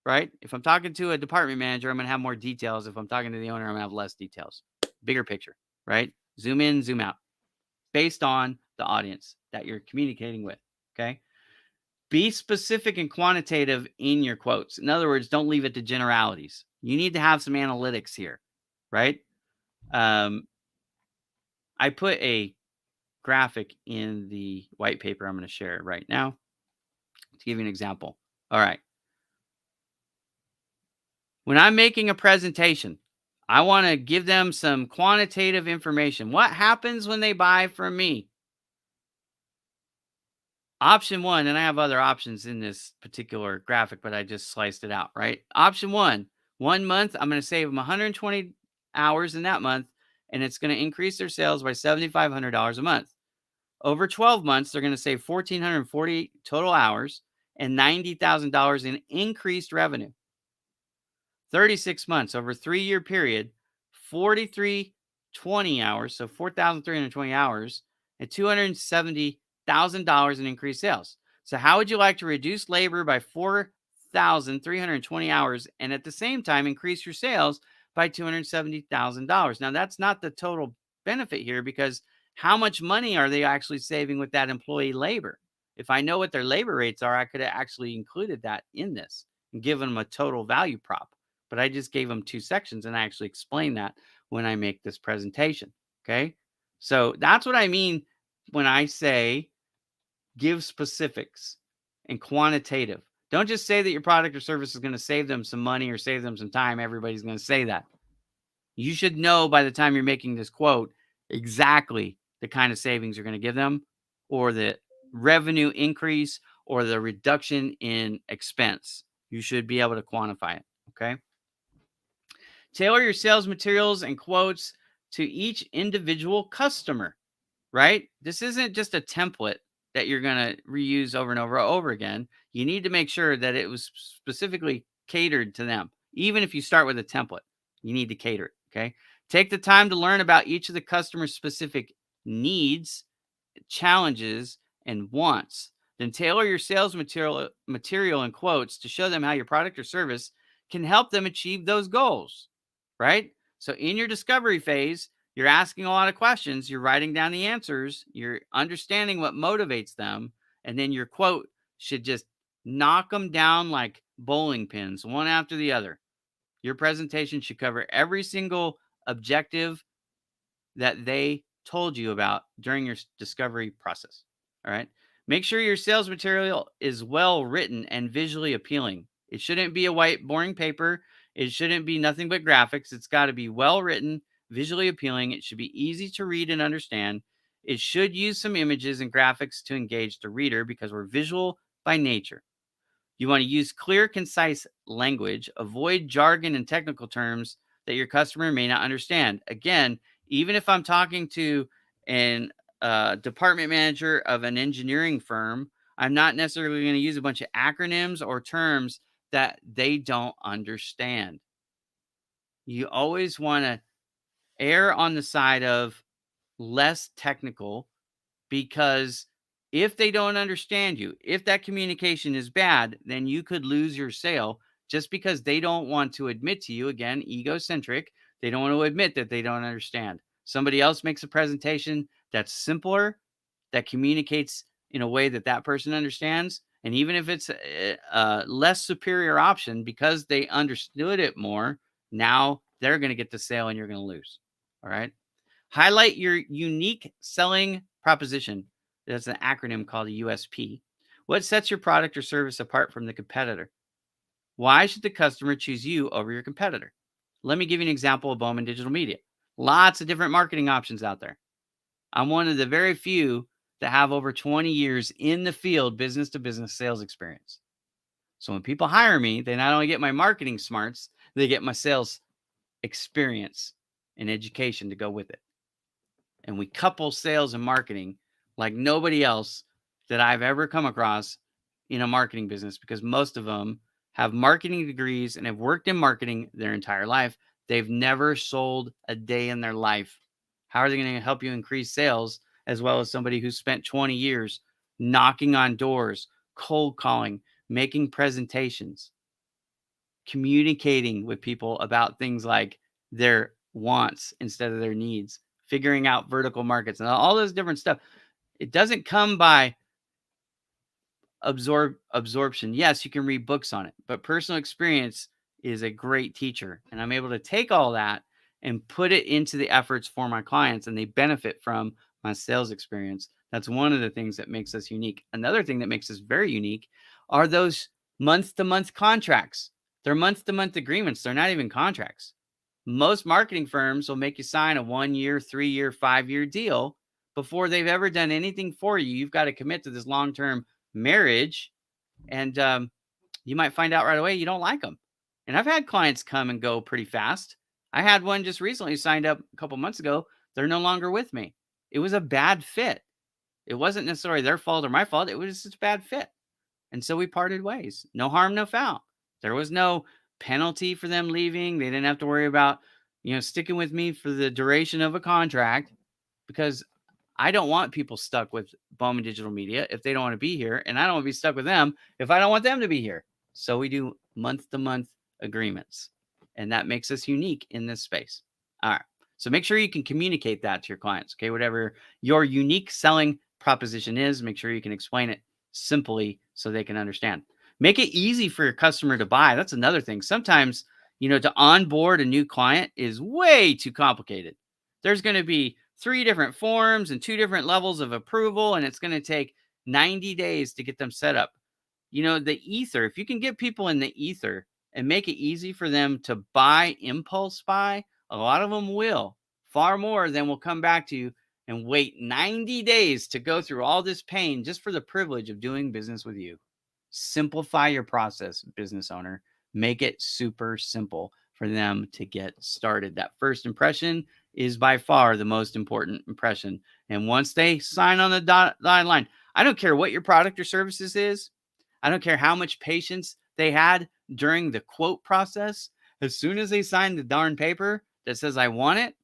Speaker 1: Right? If I'm talking to a department manager, I'm going to have more details. If I'm talking to the owner, I'm going to have less details. Bigger picture, right? Zoom in, zoom out based on the audience that you're communicating with. Okay. Be specific and quantitative in your quotes. In other words, don't leave it to generalities. You need to have some analytics here, right? I put a graphic in the white paper. I'm going to share it right now to give you an example. All right. When I'm making a presentation, I want to give them some quantitative information. What happens when they buy from me? Option one, and I have other options in this particular graphic, but I just sliced it out, right? Option one month, I'm going to save them 120 hours in that month, and it's going to increase their sales by $7,500 a month. Over 12 months, they're going to save 1,440 total hours and $90,000 in increased revenue. 36 months, over a 3-year period, 4,320 hours, so 4,320 hours, and $270,000 in increased sales. So how would you like to reduce labor by 4,320 hours and at the same time increase your sales by $270,000? Now, that's not the total benefit here, because how much money are they actually saving with that employee labor? If I know what their labor rates are, I could have actually included that in this and given them a total value prop. But I just gave them 2 sections and I actually explain that when I make this presentation. Okay. So that's what I mean when I say give specifics and quantitative. Don't just say that your product or service is going to save them some money or save them some time. Everybody's going to say that. You should know by the time you're making this quote exactly the kind of savings you're going to give them, or the revenue increase, or the reduction in expense. You should be able to quantify it. Okay. Tailor your sales materials and quotes to each individual customer, right? This isn't just a template that you're going to reuse over and over again. You need to make sure that it was specifically catered to them. Even if you start with a template, you need to cater it, okay? Take the time to learn about each of the customer's specific needs, challenges, and wants. Then tailor your sales material and quotes to show them how your product or service can help them achieve those goals, right? So in your discovery phase, you're asking a lot of questions, you're writing down the answers, you're understanding what motivates them, and then your quote should just knock them down like bowling pins, one after the other. Your presentation should cover every single objective that they told you about during your discovery process. All right. Make sure your sales material is well written and visually appealing. It shouldn't be a white, boring paper. It shouldn't be nothing but graphics. It's got to be well written, visually appealing. It should be easy to read and understand. It should use some images and graphics to engage the reader because we're visual by nature. You want to use clear, concise language, avoid jargon and technical terms that your customer may not understand. Again, even if I'm talking to an department manager of an engineering firm, I'm not necessarily going to use a bunch of acronyms or terms that they don't understand. You always want to err on the side of less technical, because if they don't understand you, if that communication is bad, then you could lose your sale just because they don't want to admit to you. Again, egocentric. They don't want to admit that they don't understand. Somebody else makes a presentation that's simpler, that communicates in a way that that person understands. And even if it's a less superior option, because they understood it more, now they're going to get the sale and you're going to lose. All right. Highlight your unique selling proposition. That's an acronym called a USP. What sets your product or service apart from the competitor? Why should the customer choose you over your competitor? Let me give you an example of Bowman Digital Media. Lots of different marketing options out there. I'm one of the very few that have over 20 years in the field business to business sales experience. So when people hire me, they not only get my marketing smarts, they get my sales experience and education to go with it. And we couple sales and marketing like nobody else that I've ever come across in a marketing business, because most of them have marketing degrees and have worked in marketing their entire life. They've never sold a day in their life. How are they going to help you increase sales as well as somebody who spent 20 years knocking on doors, cold calling, making presentations, communicating with people about things like their wants instead of their needs, figuring out vertical markets and all this different stuff? It doesn't come by absorption. Yes, you can read books on it, but personal experience is a great teacher. And I'm able to take all that and put it into the efforts for my clients, and they benefit from my sales experience. That's one of the things that makes us unique. Another thing that makes us very unique are those month to month contracts. They're month to month agreements. They're not even contracts. Most marketing firms will make you sign a 1 year, 3 year, 5 year deal before they've ever done anything for you. You've got to commit to this long term marriage, and you might find out right away you don't like them. And I've had clients come and go pretty fast. I had one just recently signed up a couple months ago. They're no longer with me. It was a bad fit. It wasn't necessarily their fault or my fault. It was just a bad fit. And so we parted ways. No harm, no foul. There was no penalty for them leaving. They didn't have to worry about, sticking with me for the duration of a contract, because I don't want people stuck with Bowman Digital Media if they don't want to be here, and I don't want to be stuck with them if I don't want them to be here. So we do month-to-month agreements, and that makes us unique in this space. All right. So make sure you can communicate that to your clients, okay? Whatever your unique selling proposition is, make sure you can explain it simply so they can understand. Make it easy for your customer to buy. That's another thing. Sometimes, to onboard a new client is way too complicated. There's going to be 3 different forms and 2 different levels of approval, and it's going to take 90 days to get them set up. The ether, if you can get people in the ether and make it easy for them to buy, impulse buy, a lot of them will. Far more than will come back to you and wait 90 days to go through all this pain just for the privilege of doing business with you. Simplify your process, business owner. Make it super simple for them to get started. That first impression is by far the most important impression. And once they sign on the dotted line, I don't care what your product or services is. I don't care how much patience they had during the quote process. As soon as they sign the darn paper that says I want it,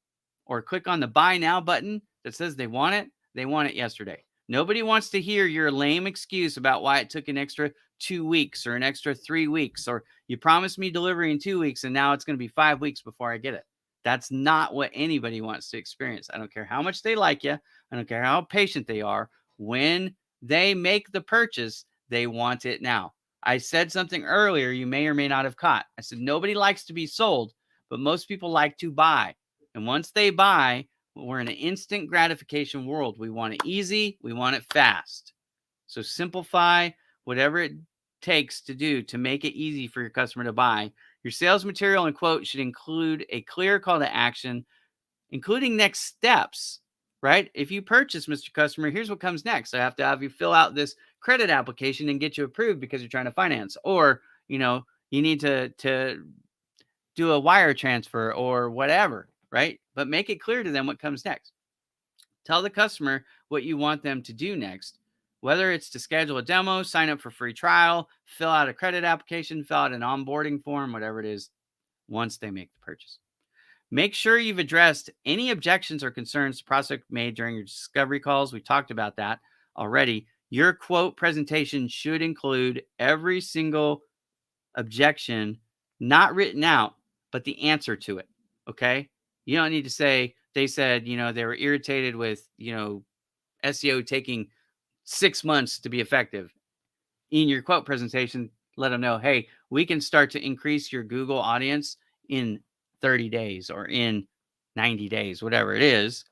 Speaker 1: or click on the buy now button that says they want it yesterday. Nobody wants to hear your lame excuse about why it took an extra 2 weeks or an extra 3 weeks, or you promised me delivery in 2 weeks and now it's going to be 5 weeks before I get it. That's not what anybody wants to experience. I don't care how much they like you. I don't care how patient they are. When they make the purchase, they want it now. I said something earlier you may or may not have caught. I said nobody likes to be sold, but most people like to buy. And once they buy, we're in an instant gratification world. We want it easy. We want it fast. So simplify whatever it takes to do to make it easy for your customer to buy. Your sales material and quote should include a clear call to action, including next steps right? If you purchase, Mr. Customer, here's what comes next. I have to have you fill out this credit application and get you approved because you're trying to finance, or you need to do a wire transfer or whatever, right? But make it clear to them what comes next. Tell the customer what you want them to do next, whether it's to schedule a demo, sign up for free trial, fill out a credit application, fill out an onboarding form, whatever it is, once they make the purchase. Make sure you've addressed any objections or concerns the prospect made during your discovery calls. We talked about that already. Your quote presentation should include every single objection, not written out, but the answer to it. Okay. You don't need to say, they said, they were irritated with, SEO taking 6 months to be effective. In your quote presentation, let them know, hey, we can start to increase your Google audience in 30 days or in 90 days, whatever it is.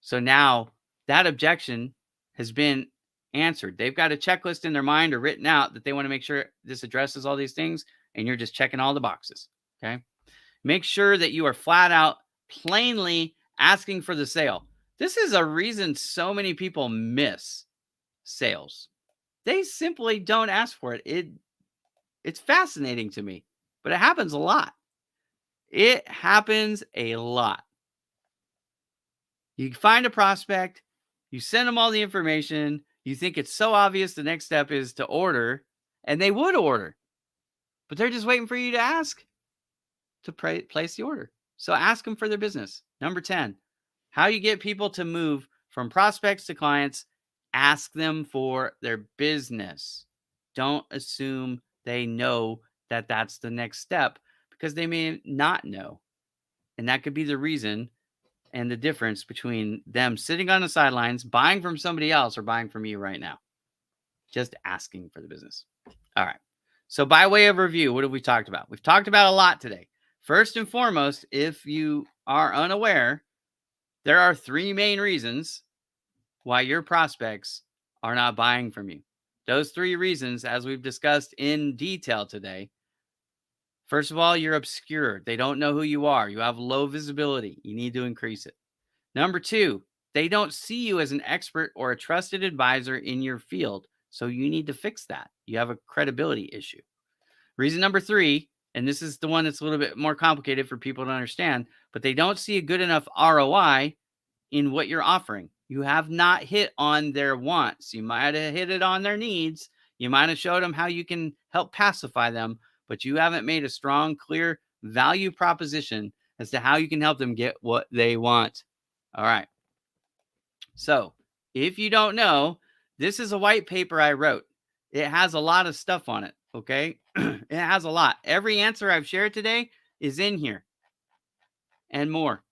Speaker 1: So now that objection has been answered. They've got a checklist in their mind or written out that they want to make sure this addresses all these things, and you're just checking all the boxes. Okay. Make sure that you are flat out, plainly asking for the sale. This is a reason so many people miss sales. They simply don't ask for it. It's fascinating to me, but it happens a lot. It happens a lot. You find a prospect, you send them all the information, you think it's so obvious the next step is to order, and they would order, but they're just waiting for you to ask to place the order. So ask them for their business. Number 10, how you get people to move from prospects to clients. Ask them for their business. Don't assume they know that that's the next step, because they may not know. And that could be the reason and the difference between them sitting on the sidelines, buying from somebody else, or buying from you right now. Just asking for the business. All right. So by way of review, what have we talked about? We've talked about a lot today. First and foremost, if you are unaware, there are 3 main reasons why your prospects are not buying from you. Those 3 reasons, as we've discussed in detail today. First of all, you're obscure. They don't know who you are. You have low visibility. You need to increase it. Number 2, they don't see you as an expert or a trusted advisor in your field. So you need to fix that. You have a credibility issue. Reason number 3, and this is the one that's a little bit more complicated for people to understand, but they don't see a good enough ROI in what you're offering. You have not hit on their wants. You might have hit it on their needs. You might have showed them how you can help pacify them, but you haven't made a strong, clear value proposition as to how you can help them get what they want. All right. So if you don't know, this is a white paper I wrote. It has a lot of stuff on it. Okay. It has a lot. Every answer I've shared today is in here and more,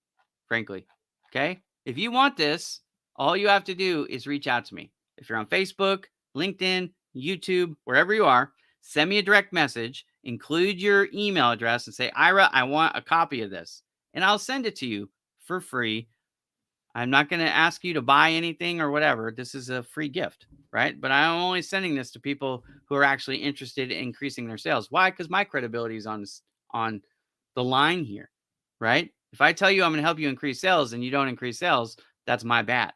Speaker 1: frankly. Okay. If you want this, all you have to do is reach out to me. If you're on Facebook, LinkedIn, YouTube, wherever you are, send me a direct message, include your email address, and say, Ira, I want a copy of this. And I'll send it to you for free. I'm not going to ask you to buy anything or whatever. This is a free gift, right? But I'm only sending this to people who are actually interested in increasing their sales. Why? Because my credibility is on the line here, right? If I tell you I'm going to help you increase sales and you don't increase sales, that's my bad.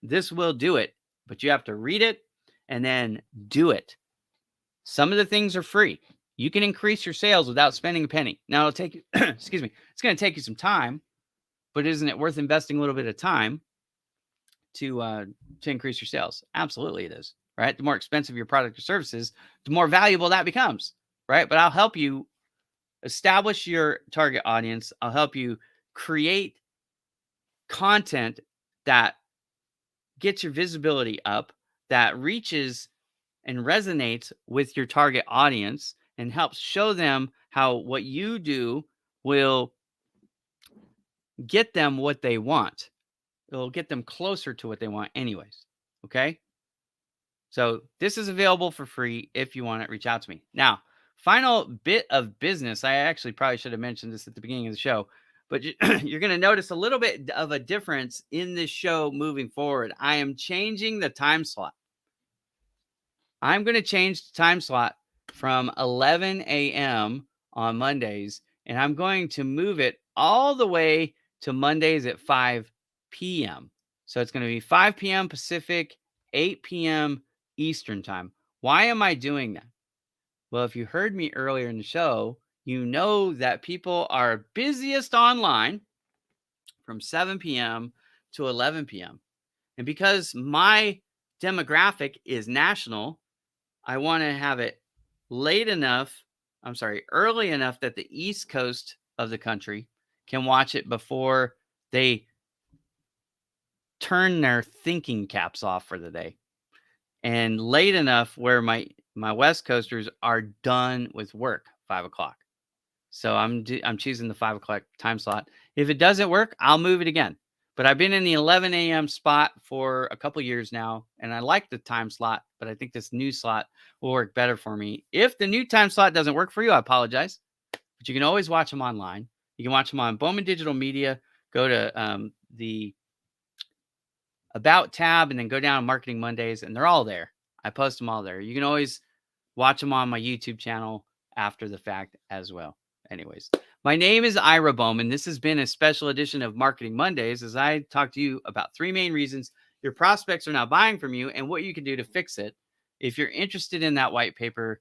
Speaker 1: This will do it, but you have to read it and then do it. Some of the things are free. You can increase your sales without spending a penny. Now it'll take you, excuse me, it's going to take you some time, but isn't it worth investing a little bit of time to increase your sales? Absolutely it is, right? The more expensive your product or services, the more valuable that becomes, right? But I'll help you establish your target audience. I'll help you create content that gets your visibility up, that reaches and resonates with your target audience, and helps show them how what you do will get them what they want. It'll get them closer to what they want anyways. Okay. So this is available for free. If you want it, reach out to me. Now, final bit of business. I actually probably should have mentioned this at the beginning of the show, but you're going to notice a little bit of a difference in this show moving forward. I am changing the time slot. I'm going to change the time slot from 11 a.m. on Mondays, and I'm going to move it all the way to Mondays at 5 p.m. So it's going to be 5 p.m. Pacific, 8 p.m. Eastern time. Why am I doing that? Well, if you heard me earlier in the show, you know that people are busiest online from 7 p.m. to 11 p.m. And because my demographic is national, I want to have it early enough that the East Coast of the country can watch it before they turn their thinking caps off for the day, and late enough where my West Coasters are done with work, 5 o'clock. So I'm choosing the 5 o'clock time slot. If it doesn't work, I'll move it again. But I've been in the 11 a.m. spot for a couple years now, and I like the time slot, but I think this new slot will work better for me. If the new time slot doesn't work for you, I apologize, but you can always watch them online. You can watch them on Bowman Digital Media. Go to the About tab and then go down to Marketing Mondays, and they're all there. I post them all there. You can always watch them on my YouTube channel after the fact as well. Anyways, my name is Ira Bowman. This has been a special edition of Marketing Mondays as I talk to you about 3 main reasons your prospects are not buying from you and what you can do to fix it. If you're interested in that white paper,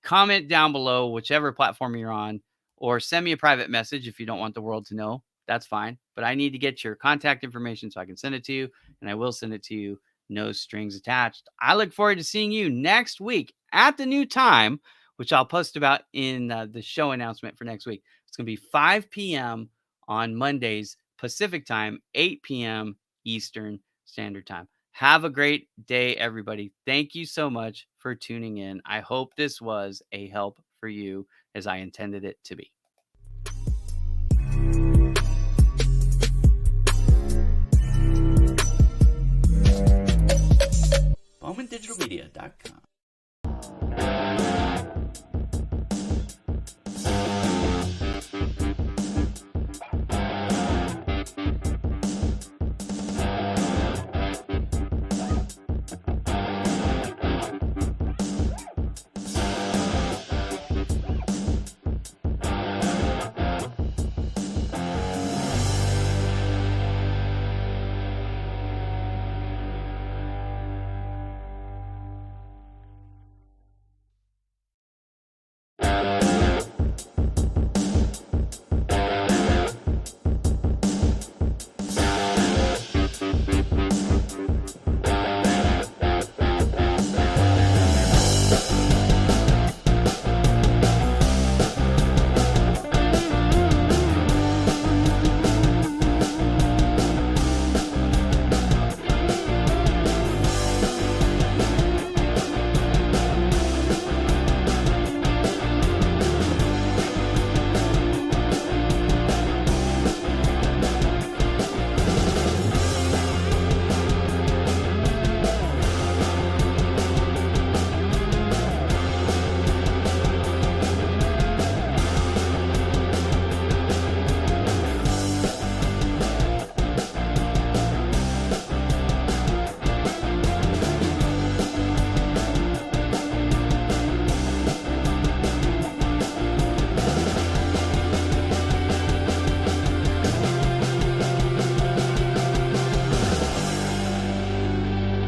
Speaker 1: comment down below, whichever platform you're on, or send me a private message if you don't want the world to know. That's fine. But I need to get your contact information so I can send it to you, and I will send it to you, no strings attached. I look forward to seeing you next week at the new time, which I'll post about in the show announcement for next week. It's going to be 5 p.m. on Mondays, Pacific time, 8 p.m. Eastern Standard Time. Have a great day, everybody. Thank you so much for tuning in. I hope this was a help for you as I intended it to be.